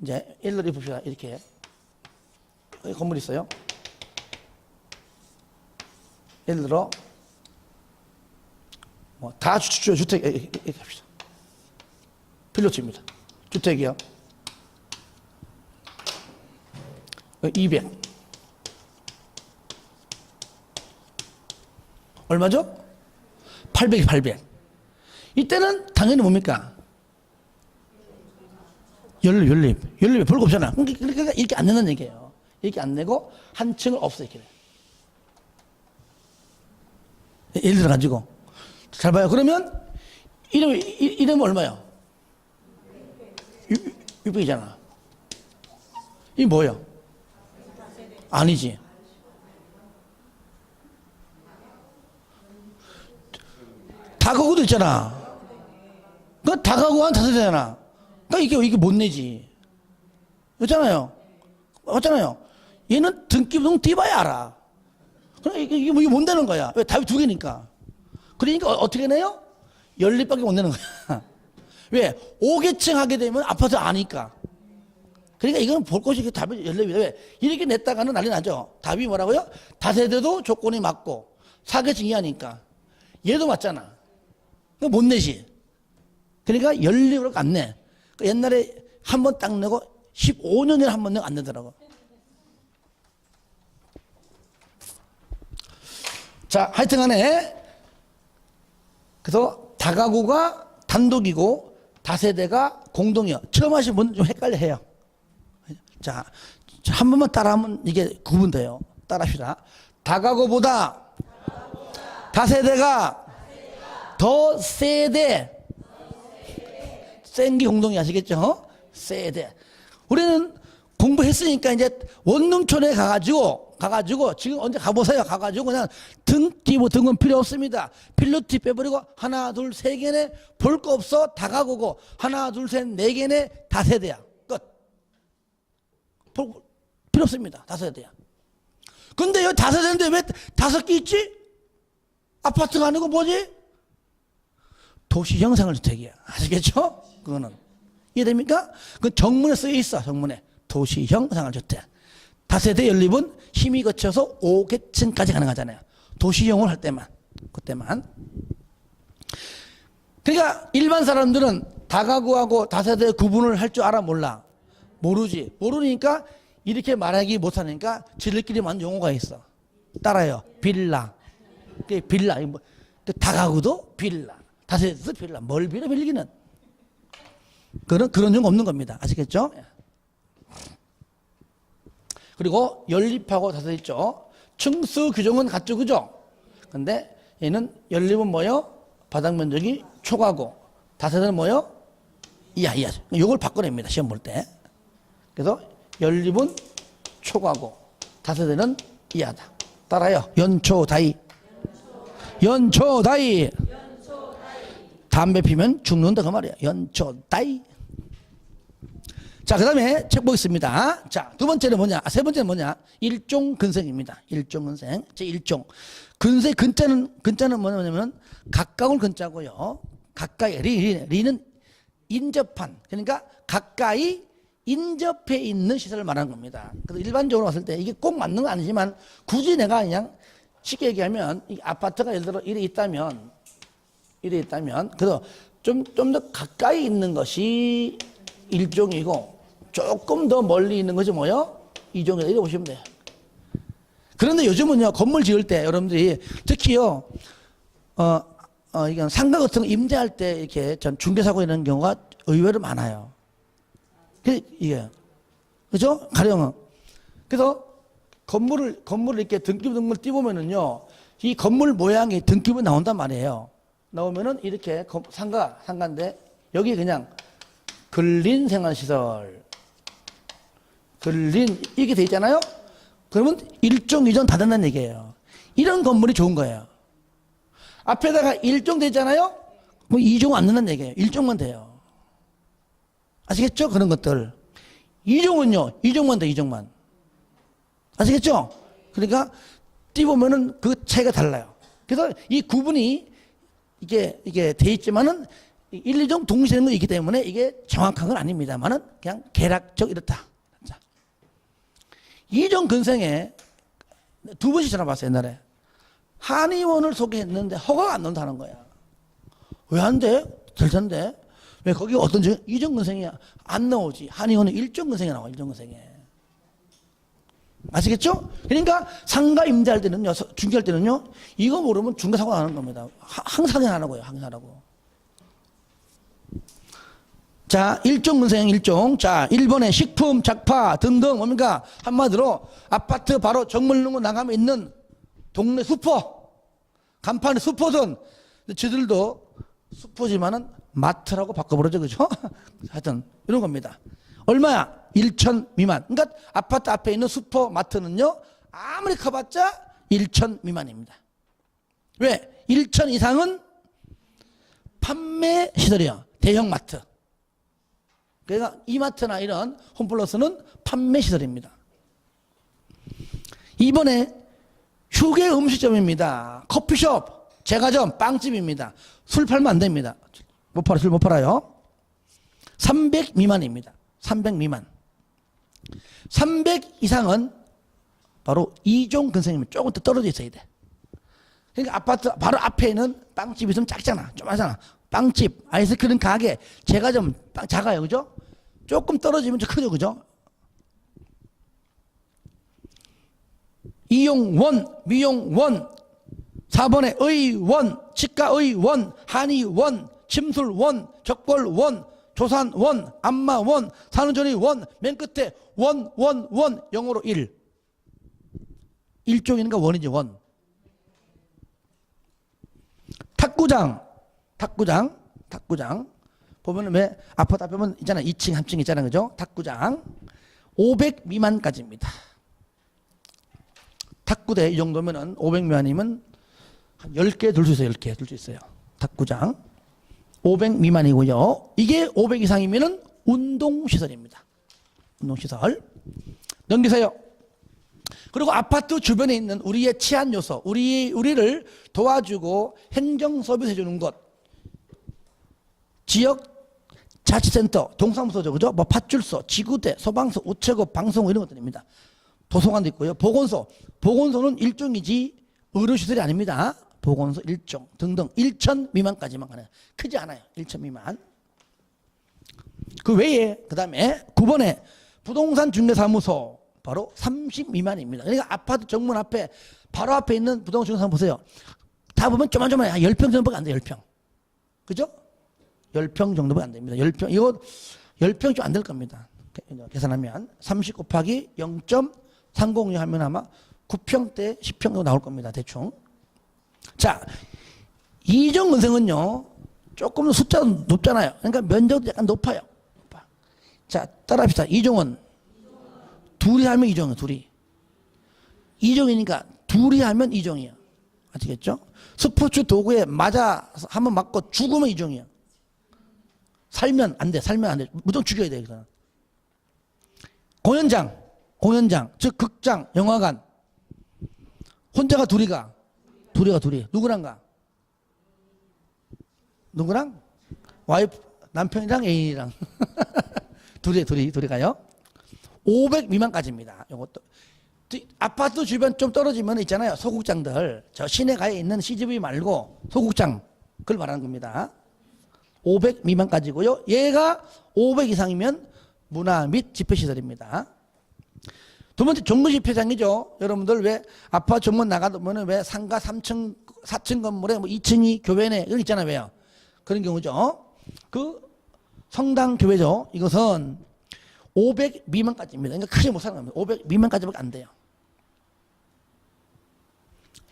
이제 예를 들어 봅시다. 이렇게 여기 건물 있어요. 예를 들어 뭐 다주택 이렇게 합시다. 필로치입니다. 주택이요. 200. 얼마죠? 800이 800. 이때는 당연히 뭡니까? 연립 별거 없잖아. 그러니까 이렇게 안 내는 얘기예요. 이렇게 안 내고 한 층을 없어 이렇게. 예를 들어 가지고 잘 봐요. 그러면 이름이 얼마요? 600이잖아. 이게 뭐예요? 아니지. 다가구도 있잖아. 그 다가구 한 다세대잖아. 그러니까 이게 못 내지. 그렇잖아요. 맞잖아요. 얘는 등기부등 띄봐야 알아. 그러니까 이게 못 내는 거야. 왜? 답이 두 개니까. 그러니까 어떻게 내요? 연립밖에 못 내는 거야. 왜? 5계층 하게 되면 아파트 아니까. 그러니까 이건 볼 것이 답이 연립이다. 왜? 이렇게 냈다가는 난리 나죠. 답이 뭐라고요? 다세대도 조건이 맞고 4계층 이하니까. 얘도 맞잖아. 못 내지. 그러니까 연립으로 안 내. 옛날에 한 번 딱 내고 15년 전에 한 번 내고 안 내더라고. 자, 하여튼 간에 그래서 다가구가 단독이고 다세대가 공동이요. 처음 하신 분은 좀 헷갈려 해요. 자, 한 번만 따라하면 이게 구분돼요. 따라합시다. 다가구보다 다세대가 더 세대. 센 게 공동이 아시겠죠? 세대. 우리는 공부했으니까 이제 원룸촌에 가가지고 지금 언제 가보세요. 가가지고 그냥 등은 필요 없습니다. 필로티 빼버리고 하나 둘 세 개네 볼 거 없어 다가구고 하나 둘 셋 네 개네 다세대야. 끝. 필요 없습니다. 다세대야. 근데 여기 다세대인데 왜 5개 있지? 아파트가 아니고 뭐지? 도시 형상주택이야. 아시겠죠? 그거는. 이해됩니까? 그 정문에 쓰여 있어. 정문에. 도시 형상주택. 다세대 연립은 힘이 거쳐서 5계층까지 가능하잖아요. 도시형을 할 때만. 그때만. 그러니까 일반 사람들은 다가구하고 다세대 구분을 할 줄 알아 몰라? 모르지. 모르니까 이렇게 말하기 못하니까 지들끼리 만든 용어가 있어. 따라요. 빌라. 빌라. 다가구도 빌라. 다세대도 빌라. 뭘 빌어 빌기는. 그런 용어 없는 겁니다. 아시겠죠? 그리고 연립하고 다세대 있죠. 층수 규정은 같죠. 그죠? 근데 얘는 연립은 뭐요? 바닥 면적이 초과고 다세대는 뭐요? 이하. 이걸 바꿔냅니다. 시험 볼 때. 그래서 연립은 초과고 다세대는 이하다. 따라요. 연초다이. 연초다이. 담배 피면 죽는다 그 말이야. 연초다이. 자, 그 다음에 책 보겠습니다. 자, 두 번째는 뭐냐? 세 번째는 뭐냐? 일종근생입니다. 일종근생. 제1종. 근자는 뭐냐면 가까운 근자고요. 가까이, 리는 인접한. 그러니까 가까이 인접해 있는 시설을 말하는 겁니다. 그래서 일반적으로 봤을 때 이게 꼭 맞는 건 아니지만 굳이 내가 그냥 쉽게 얘기하면 이 아파트가 예를 들어 이래 있다면 그래서 좀 더 가까이 있는 것이 1종이고 조금 더 멀리 있는 것이 뭐요? 2종이다. 이렇게 보시면 돼요. 그런데 요즘은요, 건물 지을 때 여러분들이 특히요, 이건 상가 같은 거 임대할 때 이렇게 전 중개사고 이런 경우가 의외로 많아요. 이게. 그죠? 가령은. 그래서 건물을 이렇게 등기부등본을 띄우면은요, 이 건물 모양이 등기부 나온단 말이에요. 나오면은 이렇게 상가인데 여기 그냥 근린생활시설 이렇게 돼 있잖아요. 그러면 1종, 2종 다 된다는 얘기예요. 이런 건물이 좋은 거예요. 앞에다가 1종 되잖아요. 그럼 2종 안 넣는다는 얘기예요. 1종만 돼요. 아시겠죠? 그런 것들. 2종은요. 2종만 돼. 2종만. 아시겠죠? 그러니까 띄우면은 그 차이가 달라요. 그래서 이 구분이 이게 돼 있지만은 1, 2종 동시에 되는 거 있기 때문에 이게 정확한 건 아닙니다만은 그냥 개략적 이렇다. 자, 2종 근생에 두 번씩 전화 왔어요. 옛날에 한의원을 소개했는데 허가가 안 나온다는 거야. 왜 안 돼? 절찬데 왜 거기 어떤 2종 근생이야? 안 나오지. 한의원은 1종 근생이 나와. 1종 근생에. 아시겠죠? 그러니까 상가 임대할 때는요, 중개할 때는요, 이거 모르면 중개사고 나는 겁니다. 항상 하는 거예요. 항상 하라고. 자, 1종 근생 1종. 자, 1번에 식품, 작파 등등 뭡니까? 한마디로 아파트 바로 정문로 나가면 있는 동네 수포, 간판에 수포선. 저들도 수포지만은 마트라고 바꿔버리죠, 그죠? 하여튼 이런 겁니다. 얼마야? 1천 미만. 그러니까 아파트 앞에 있는 슈퍼마트는요, 아무리 커봤자 1천 미만입니다. 왜? 1천 이상은 판매 시설이에요. 대형 마트. 그러니까 이마트나 이런 홈플러스는 판매 시설입니다. 이번에 휴게 음식점입니다. 커피숍, 제과점, 빵집입니다. 술 팔면 안 됩니다. 못 팔아요. 술 못 팔아요. 300 미만입니다. 300 미만. 300 이상은 바로 2종 근생이면 조금 더 떨어져 있어야 돼. 그러니까 아파트 바로 앞에 있는 빵집이 좀 작잖아. 좀 하잖아. 빵집, 아이스크림 가게, 제과점 작아요. 그죠? 조금 떨어지면 좀 크죠. 그죠? 이용원, 미용원, 4번에 의원, 치과의원, 한의원, 침술원, 적골원, 조산원, 안마원, 산후조리원, 맨 끝에 원, 영어로 1. 1종이니까 원이지, 원. 탁구장. 보면은 왜 아파트 앞에 보면 있잖아. 2층, 3층 있잖아. 그죠? 탁구장. 500 미만까지입니다. 탁구대 이 정도면은 500 미만이면 한 10개 들 수 있어요. 10개 들 수 있어요. 탁구장. 500 미만이고요. 이게 500 이상이면은 운동시설입니다. 운동시설. 넘기세요. 그리고 아파트 주변에 있는 우리의 치안 요소, 우리를 도와주고 행정 서비스 해주는 곳, 지역 자치센터, 동사무소죠, 그죠? 뭐 파출소, 지구대, 소방서, 우체국, 방송국 이런 것들입니다. 도서관도 있고요. 보건소는 일종이지 의료시설이 아닙니다. 보건소 1종 등등 1천 미만까지만 가네요. 크지 않아요. 1천 미만. 그 외에 그 다음에 9번에 부동산 중개사무소 바로 30 미만입니다. 그러니까 아파트 정문 앞에 바로 앞에 있는 부동산 중개사무소 보세요. 다 보면 조만조만해. 10평 정도밖에 안 돼요. 10평. 그죠? 10평 정도밖에 안 됩니다. 10평. 이거 10평 좀 안 될 겁니다. 계산하면 30 곱하기 0.306 하면 아마 9평대 10평 정도 나올 겁니다. 대충. 자, 2종 근생은요, 조금 숫자가 높잖아요. 그러니까 면적도 약간 높아요. 자, 따라합시다. 2종은 둘이 하면 2종이에요. 둘이. 2종이니까 둘이 하면 2종이에요. 아시겠죠? 스포츠 도구에 맞아 한번 맞고 죽으면 2종이에요. 살면 안 돼. 무조건 죽여야 돼. 여기서는. 공연장, 즉 극장, 영화관. 혼자가 둘이. 누구랑? 와이프, 남편이랑 애인이랑. 둘이 가요. 500 미만까지입니다. 이것도. 아파트 주변 좀 떨어지면 있잖아요. 소극장들. 저 시내가에 있는 CGV 말고 소극장. 그걸 말하는 겁니다. 500 미만까지고요. 얘가 500 이상이면 문화 및 집회시설입니다. 두 번째 종로집회장이죠. 여러분들 왜 아파트 정문 나가면 왜 상가 3층, 4층 건물에 뭐 2층이 교회네 이런 있잖아요. 왜요? 그런 경우죠. 그 성당 교회죠. 이것은 500 미만까지입니다. 그러니까 크게 못 사는 겁니다. 500 미만까지밖에 안 돼요.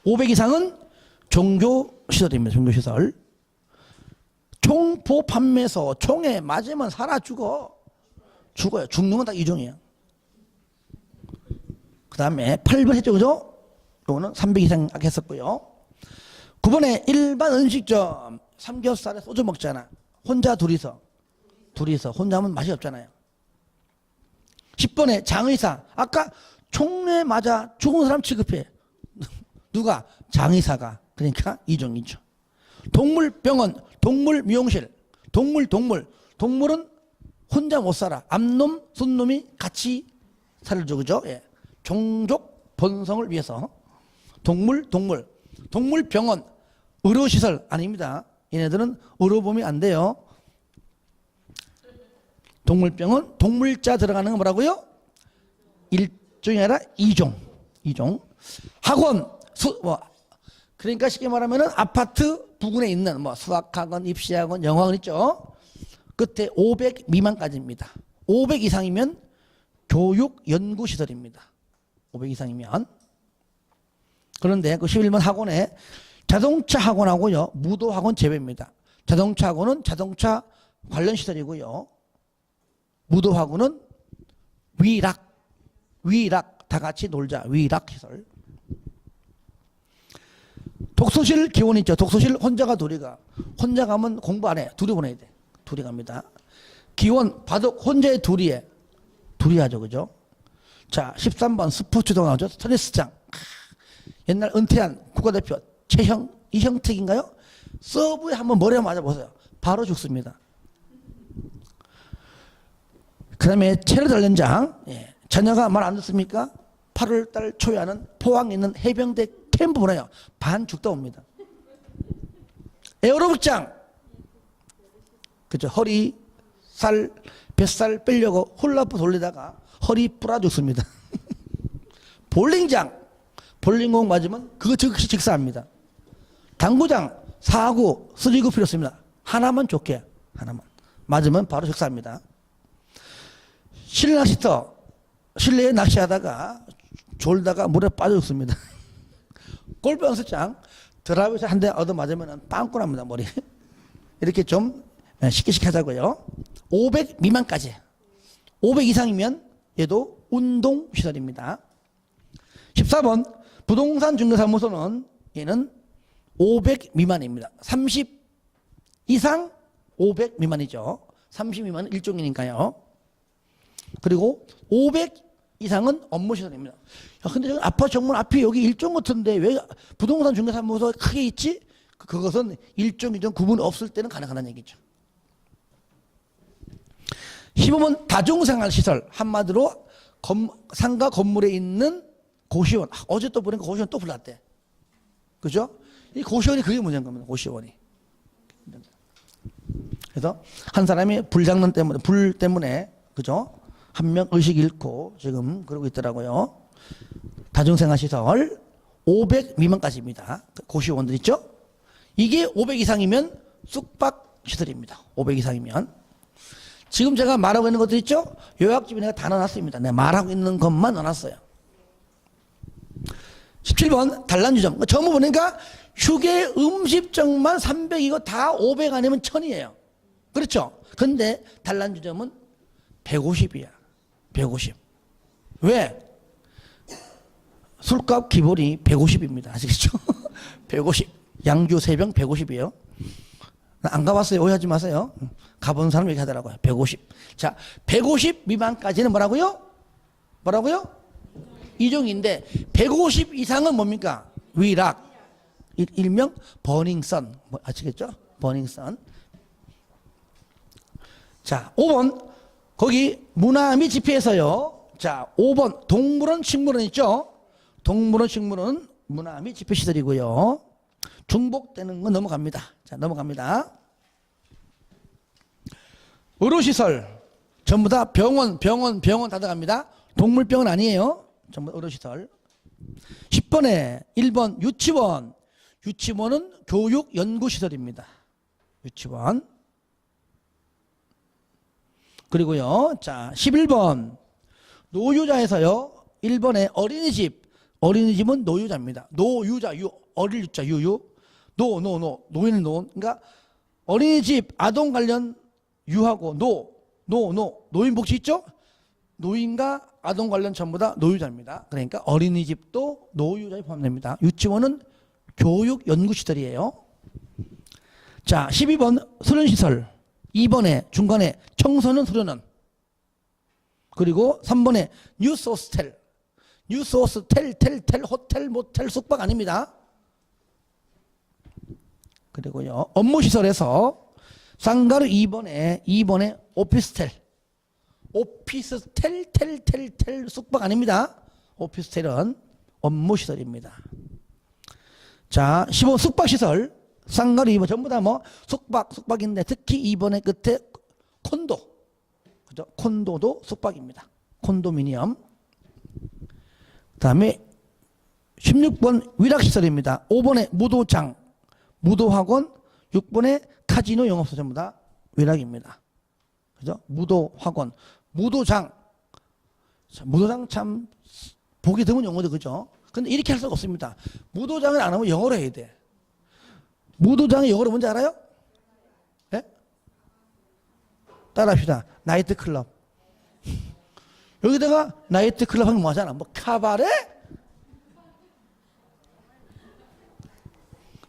500 이상은 종교시설입니다. 종교시설. 총포 판매소, 총에 맞으면 살아 죽어요. 죽는 건 다 이종이에요. 그 다음에 8번 했죠, 그죠? 이거는 300 이상 했었고요. 9번에 일반 음식점, 삼겹살에 소주 먹잖아. 혼자 둘이서. 혼자 하면 맛이 없잖아요. 10번에 장의사. 아까 총에 맞아 죽은 사람 취급해. 누가? 장의사가. 그러니까 이종이죠. 동물병원, 동물미용실, 동물은 혼자 못 살아. 앞놈, 손놈이 같이 살죠. 그죠? 예. 종족 본성을 위해서. 동물병원, 의료시설 아닙니다. 얘네들은 의료보험이 안 돼요. 동물병원, 동물자 들어가는 거 뭐라고요? 1종이 아니라 2종. 학원, 그러니까 쉽게 말하면 아파트 부근에 있는 수학학원, 입시학원, 영어학원 있죠. 끝에 500 미만까지입니다. 500 이상이면 교육연구시설입니다. 500 이상이면. 그런데 그 11번 학원에 자동차 학원하고요, 무도학원 제외입니다. 자동차 학원은 자동차 관련 시설이고요. 무도학원은 위락 다 같이 놀자. 위락 시설. 독서실 기원 있죠. 독서실 혼자가 둘이가. 혼자 가면 공부 안 해. 둘이 보내야 돼. 둘이 갑니다. 기원 바둑 혼자의 둘이 하죠. 그죠? 자, 13번 스포츠도 나오죠. 테니스장. 옛날 은퇴한 국가대표 최형, 이형택인가요? 서브에 한번 머리에 맞아보세요. 바로 죽습니다. 그 다음에 체력단련장. 예. 자녀가 말 안 듣습니까? 8월달 초에 하는 포항에 있는 해병대 캠프 보내요. 반 죽다 옵니다. 에어로빅장. 그죠? 허리, 살, 뱃살 빼려고 홀라프 돌리다가 허리 부러 죽습니다. 볼링장. 볼링공 맞으면 그거 즉시 직사합니다. 당구장, 4구, 3구 필요 없습니다. 하나만 좋게. 하나만. 맞으면 바로 직사합니다. 실내 낚시터. 실내에 낚시하다가 졸다가 물에 빠져 죽습니다. 골프 연습장. 드라이브에서 한 대 얻어맞으면 빵꾸 납니다. 머리. 이렇게 좀 쉽게 하자고요. 500 미만까지. 500 이상이면 얘도 운동시설입니다. 14번 부동산 중개사무소는 얘는 500 미만입니다. 30 이상 500 미만이죠. 30 미만은 일종이니까요. 그리고 500 이상은 업무시설입니다. 야, 근데 아파트 정문 앞이 여기 일종 같은데 왜 부동산 중개사무소 크게 있지? 그것은 일종, 이종 구분 없을 때는 가능하다는 얘기죠. 15번 다중생활시설. 한마디로 상가 건물에 있는 고시원. 어제 또 보니까 고시원 또 불났대. 그죠? 이 고시원이 그게 문제인 겁니다. 고시원이. 그래서 한 사람이 불 때문에 그죠? 한 명 의식 잃고 지금 그러고 있더라고요. 다중생활시설 500 미만까지입니다. 고시원들 있죠? 이게 500 이상이면 숙박시설입니다. 500 이상이면. 지금 제가 말하고 있는 것들 있죠? 요약집에 내가 다 넣어놨습니다. 내가 말하고 있는 것만 넣어놨어요. 17번 단란주점. 전부 보니까 휴게 음식점만 300이고 다 500 아니면 1000이에요. 그렇죠? 근데 단란주점은 150이야. 150. 왜? 술값 기본이 150입니다. 아시겠죠? 150. 양주 3병 150이에요. 안 가봤어요. 오해하지 마세요. 가본 사람 얘기하더라고요. 150. 자, 150 미만까지는 뭐라고요? 이종인데 150 이상은 뭡니까? 위락. 일명 버닝썬. 아시겠죠? 버닝썬. 자, 5번. 거기 문화 및 집회에서요. 자, 5번 동물원, 식물원 있죠? 동물원, 식물원 문화 및 집회 시설이고요. 중복되는 건 넘어갑니다. 자, 넘어갑니다. 의료시설 전부 다 병원 다 들어갑니다. 동물병원 아니에요. 전부 의료시설. 10번에 1번 유치원은 교육연구시설입니다. 유치원. 그리고요. 자, 11번 노유자에서요. 1번에 어린이집은 노유자입니다. 노유자, 어릴 유자, 노인을 놓은. 그러니까 어린이집 아동 관련 유하고 노인복지 있죠? 노인과 아동 관련 전부 다 노유자입니다. 그러니까 어린이집도 노유자에 포함됩니다. 유치원은 교육연구시설이에요. 자, 12번 수련시설. 2번에 중간에 청소년 수련원. 그리고 3번에 뉴스 유소스, 텔, 호텔, 모텔, 숙박 아닙니다. 그리고요, 업무시설에서 쌍가루 2번에 오피스텔. 오피스텔, 텔, 숙박 아닙니다. 오피스텔은 업무시설입니다. 자, 15 숙박시설. 쌍가루 2번 전부 다 뭐 숙박인데 특히 2번의 끝에 콘도. 그죠? 콘도도 숙박입니다. 콘도미니엄. 그 다음에 16번 위락시설입니다. 5번에 무도장, 무도학원, 6번에 카지노 영업소 전부 다 위락입니다. 그죠? 무도학원, 무도장. 자, 무도장 참 보기 드문 용어도 그죠? 근데 이렇게 할 수가 없습니다. 무도장을 안 하면 영어로 해야 돼. 무도장의 영어로 뭔지 알아요? 예? 따라합시다. 나이트클럽. 여기다가 나이트클럽 하면 뭐 하잖아. 뭐 카바레?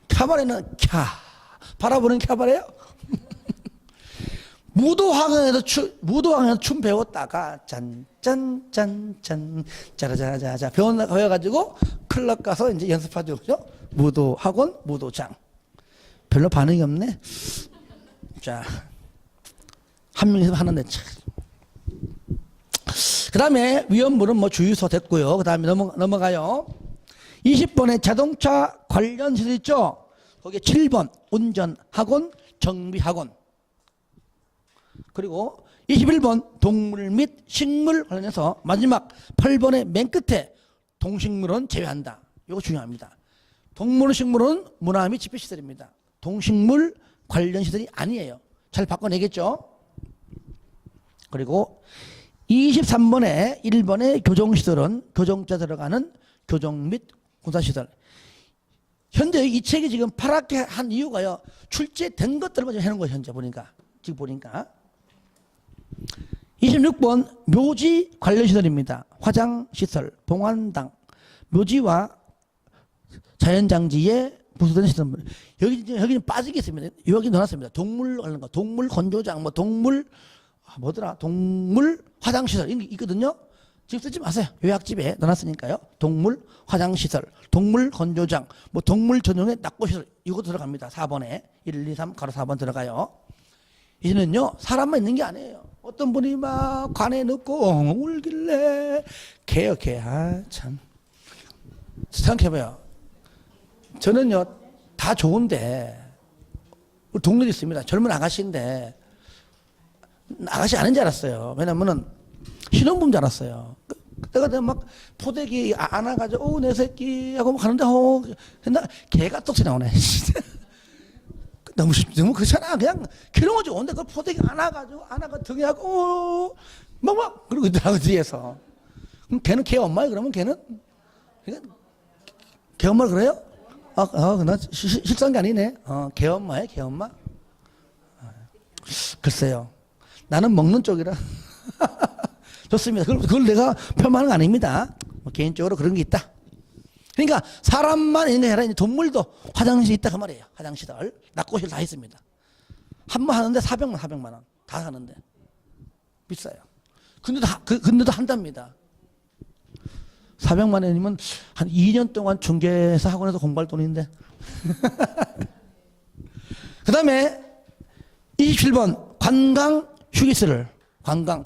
카바레는 바라보는 카바레요? 무도학원에서 춤 배웠다가 짠짠짠짠 짜라자자자 배워가지고 클럽 가서 이제 연습하죠. 그죠? 무도학원, 무도장. 별로 반응이 없네. 자, 한 명이서 하는데 참. 그 다음에 위험물은 뭐 주유소 됐고요. 그 다음에 넘어가요. 20번에 자동차 관련 시설 있죠? 거기에 7번 운전학원, 정비학원. 그리고 21번 동물 및 식물 관련해서 마지막 8번의 맨 끝에 동식물은 제외한다. 이거 중요합니다. 동물 식물은 문화 및 집회시설입니다. 동식물 관련 시설이 아니에요. 잘 바꿔내겠죠? 그리고 23번에 1번의 교정시설은 교정자 들어가는 교정 및 군사시설. 현재 이 책이 지금 파랗게 한 이유가요. 출제된 것들만 해놓은 거예요. 현재 보니까. 지금 보니까. 26번 묘지 관련 시설입니다. 화장시설, 봉안당, 묘지와 자연장지에 부수된 시설물. 여기는 빠지겠습니다. 여기 넣어놨습니다. 동물 관련 거, 동물 건조장, 뭐 동물 동물 화장시설 있거든요. 지금 쓰지 마세요. 요약집에 넣어놨으니까요. 동물 화장시설, 동물 건조장, 뭐 동물 전용의 낙고시설 이거 들어갑니다. 4번에 1, 2, 3 가로 4번 들어가요. 이제는요 사람만 있는 게 아니에요. 어떤 분이 막 관에 넣고 울길래 개요 개. 참 생각해봐요. 저는요 다 좋은데 우리 동네도 있습니다. 젊은 아가씨인데 아가씨 아닌 줄 알았어요. 왜냐면은 신혼부인 줄 알았어요. 그때가 막 포대기 안아가지고 내 새끼 하고 가는데 근데 개가 똑같이 나오네. 너무 그렇잖아. 그냥 그런 거죠. 근데 그 포대기 안아가 등에 하고 막 그러고 있더라고 뒤에서. 그럼 걔는 걔 엄마예요? 그러면 걔는 걔 엄마 그래요? 나 실수한 게 아니네. 걔 엄마예요? 걔 엄마? 글쎄요. 나는 먹는 쪽이라. 좋습니다. 그걸 내가 폄하하는 거 아닙니다. 뭐 개인적으로 그런 게 있다. 그러니까 사람만 있는 게 아니라 동물도 화장실이 있다 그 말이에요. 화장실을 낙고실 다 있습니다. 한 번 하는데 400만 원 다 하는데 비싸요. 근데도 한답니다. 400만 원이면 한 2년 동안 중개사 학원에서 공부할 돈인데. 그 다음에 27번 관광 휴게소를 관광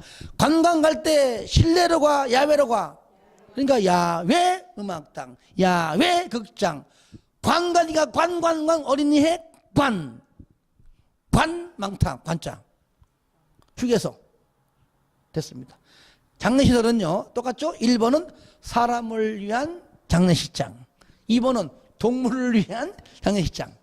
갈 때 실내로 가 야외로 가. 그러니까 야외 음악당, 야외 극장, 관광이가 관광 어린이회 관망탕 관장 휴게소 됐습니다. 장례시설은요 똑같죠? 1번은 사람을 위한 장례식장, 2번은 동물을 위한 장례식장.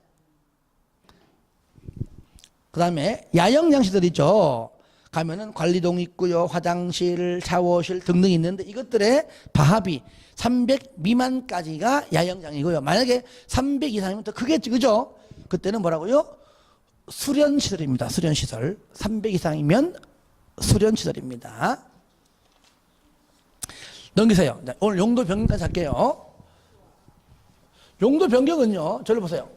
그 다음에 야영장시설이죠. 가면은 관리동 있고요. 화장실, 샤워실 등등 있는데 이것들의 바합이 300 미만까지가 야영장이고요. 만약에 300 이상이면 더 크겠지. 그죠? 그때는 뭐라고요? 수련시설입니다. 수련시설. 300 이상이면 수련시설입니다. 넘기세요. 오늘 용도 변경까지 할게요. 용도 변경은요. 저를 보세요.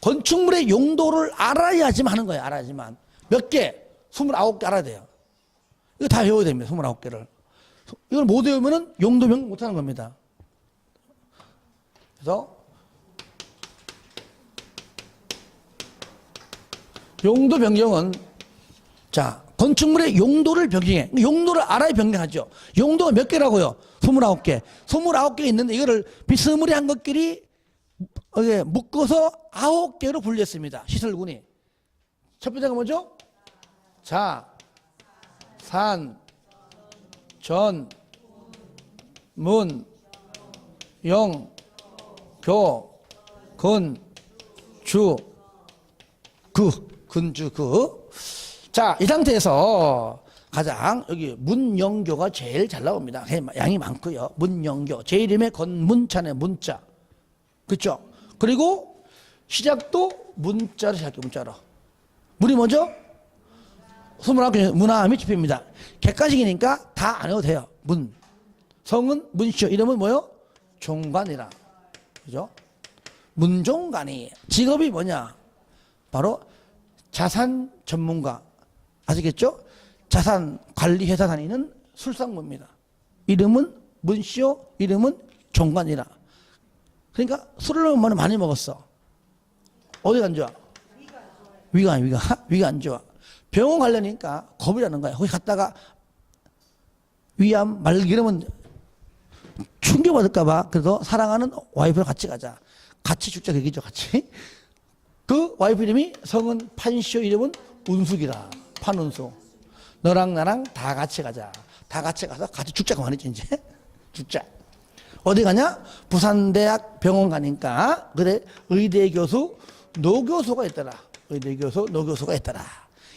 건축물의 용도를 알아야지만 하는 거예요. 알아야지만. 몇 개? 29개 알아야 돼요. 이거 다 외워야 됩니다. 29개를. 이걸 못 외우면은 용도 변경 못 하는 겁니다. 그래서 용도 변경은 자, 건축물의 용도를 변경해. 용도를 알아야 변경하죠. 용도가 몇 개라고요? 29개. 29개 있는데 이거를 비스무리한 것끼리 묶어서 9개로 분리했습니다. 시설군이. 첫 번째가 뭐죠? 자, 산, 전, 문, 영, 교, 근, 주, 근주, 자, 이 상태에서 가장 여기 문영교가 제일 잘 나옵니다. 양이 많고요. 문영교. 제 이름의 건문자네, 문자. 그렇죠? 그리고 시작도 문자로 시작해요. 문자로. 문이 뭐죠? 29개 문화 밀집입니다. 객관식이니까 다 안 해도 돼요. 문. 성은 문시오. 이름은 뭐요? 종관이라. 그죠? 문종관이. 직업이 뭐냐? 바로 자산 전문가. 아시겠죠? 자산 관리 회사 다니는 술상무입니다. 이름은 문시오. 이름은 종관이라. 그러니까 술을 많이 먹었어. 어디가 안 좋아? 위가 안 좋아. 병원 가려니까 겁이 나는 거야. 거기 갔다가 위암, 말기 이러면 충격받을까봐. 그래서 사랑하는 와이프랑 같이 가자. 같이 죽자 그 얘기죠. 같이. 그 와이프 이름이 성은 판시오. 이름은 운숙이라. 판운숙. 너랑 나랑 다 같이 가자. 다 같이 가서 같이 죽자 그만이지 이제. 죽자. 어디 가냐? 부산대학 병원 가니까 그래 의대 교수 노교수가 있더라. 의대 교수 노교수가 있더라.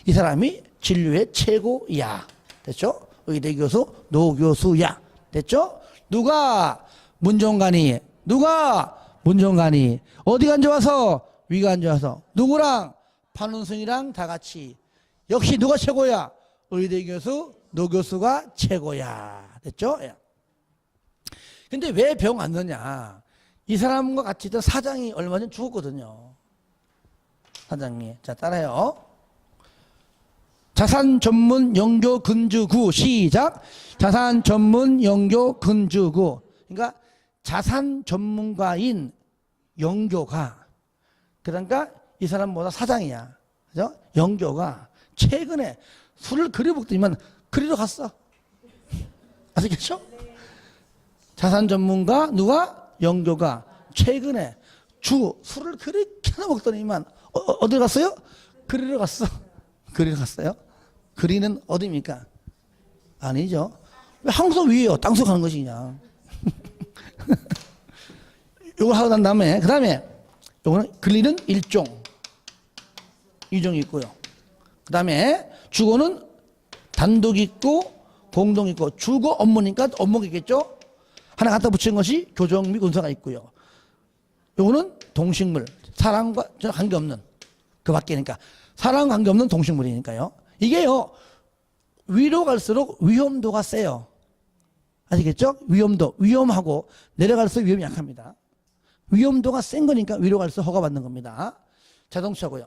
이 사람이 진료의 최고야. 됐죠? 의대 교수 노교수야. 됐죠? 누가? 문종관이. 누가? 문종관이. 어디가 안 좋아서? 위가 안 좋아서. 누구랑? 판운승이랑 다 같이. 역시 누가 최고야? 의대 교수 노교수가 최고야. 됐죠? 예. 근데 왜 병 안 넣냐? 이 사람과 같이 있던 사장이 얼마 전에 죽었거든요. 사장이. 자, 따라해요. 자산 전문 영교 근주구. 시작. 자산 전문 영교 근주구. 그러니까 자산 전문가인 영교가, 그러니까 이 사람보다 사장이야. 그죠? 영교가 최근에 술을 그리 먹더니만 그리로 갔어. 아시겠죠? 자산 전문가 누가? 영교가 최근에 술을 그렇게 먹더니만 어디 갔어요? 그리로 갔어. 그리로 갔어요. 그리는 어디입니까? 아니죠. 왜 항소 위에요? 땅속 가는 것이 그냥. 이걸 하고 난 다음에 그 다음에 요거는 근리는 일종 이종이 있고요. 그 다음에 주거는 단독 있고 공동 있고. 주거 업무니까 업무가 있겠죠. 하나 갖다 붙인 것이 교정 및 운사가 있고요. 요거는 동식물. 사람과 전혀 관계없는 그 밖이니까. 사람 관계없는 동식물이니까요. 이게요, 위로 갈수록 위험도가 세요. 아시겠죠? 위험도. 위험하고 내려갈수록 위험이 약합니다. 위험도가 센 거니까 위로 갈수록 허가받는 겁니다. 자동차고요.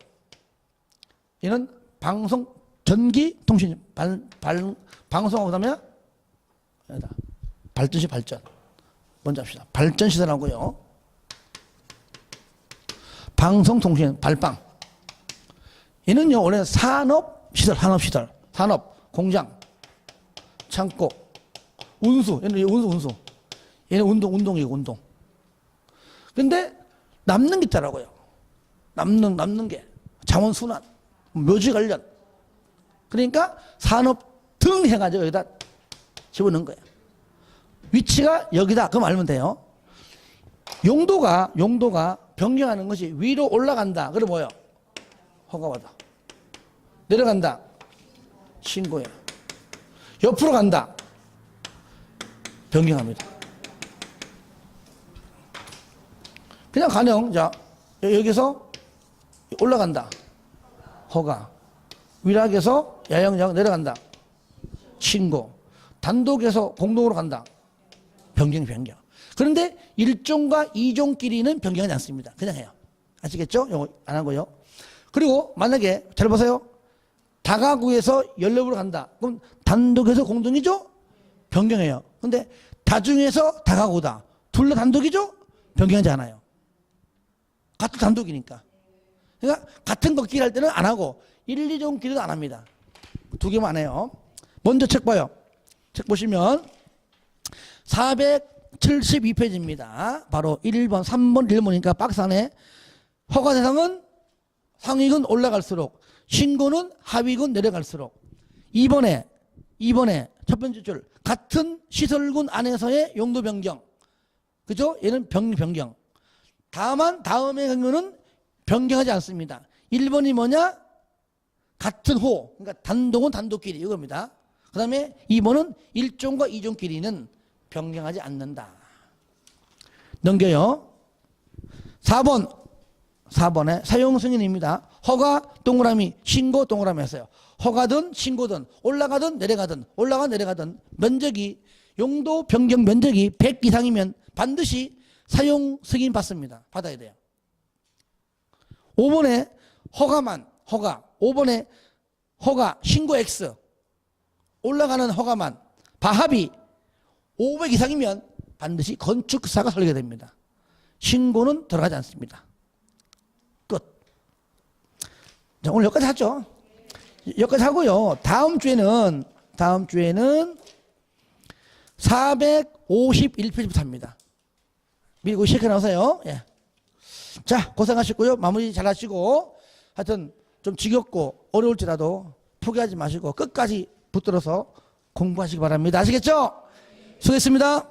얘는 방송, 전기, 통신, 방송하고 그다음에 발전시 발전. 먼저 합시다. 발전시설하고요. 방송통신, 발방. 얘는요, 원래 산업시설, 산업시설. 산업, 공장, 창고, 운수. 얘는 운수. 얘는 운동이고, 운동. 근데 남는 게 있더라고요. 남는 게. 자원순환, 묘지 관련. 그러니까 산업 등 해가지고 여기다 집어넣은 거예요. 위치가 여기다. 그럼 알면 돼요. 용도가 변경하는 것이 위로 올라간다. 그럼 뭐예요? 허가받아. 내려간다. 신고해. 옆으로 간다. 변경합니다. 그냥 가령, 자, 여기서 올라간다. 허가. 위락에서 야영장 내려간다. 신고. 단독에서 공동으로 간다. 변경. 그런데 1종과 2종끼리는 변경하지 않습니다. 그냥 해요. 아시겠죠? 이거 안 하고요. 그리고 만약에 잘 보세요. 다가구에서 연립으로 간다. 그럼 단독에서 공동이죠? 변경해요. 근데 다중에서 다가오다. 둘 다 단독이죠? 변경하지 않아요. 같은 단독이니까. 그러니까 같은 걷기를 할 때는 안 하고 1, 2종 길이도 안 합니다. 두 개만 해요. 먼저 책 봐요. 책 보시면 472페이지입니다. 바로 1번, 3번, 1번이니까 박스 안에 허가 대상은 상위군 올라갈수록 신고는 하위군 내려갈수록 2번에 첫 번째 줄 같은 시설군 안에서의 용도 변경. 그죠? 얘는 변경. 다만 다음의 경우는 변경하지 않습니다. 1번이 뭐냐? 같은 호. 그러니까 단독은 단독끼리 이겁니다. 그 다음에 2번은 1종과 2종끼리는 변경하지 않는다. 넘겨요. 4번에 사용 승인입니다. 허가 동그라미, 신고 동그라미 했어요. 허가든 신고든 올라가든 내려가든 면적이 용도 변경 면적이 100 이상이면 반드시 사용 승인 받습니다. 받아야 돼요. 5번에 허가 5번에 허가 신고 X 올라가는 허가만 바합이 500 이상이면 반드시 건축사가 설계됩니다. 신고는 들어가지 않습니다. 끝. 자, 오늘 여기까지 하죠. 여기까지 하고요. 다음 주에는 451페이지부터 합니다. 미리 그거 시작해 놓으세요. 예. 자, 고생하셨고요. 마무리 잘 하시고, 하여튼 좀 지겹고 어려울지라도 포기하지 마시고 끝까지 붙들어서 공부하시기 바랍니다. 아시겠죠? 수고했습니다.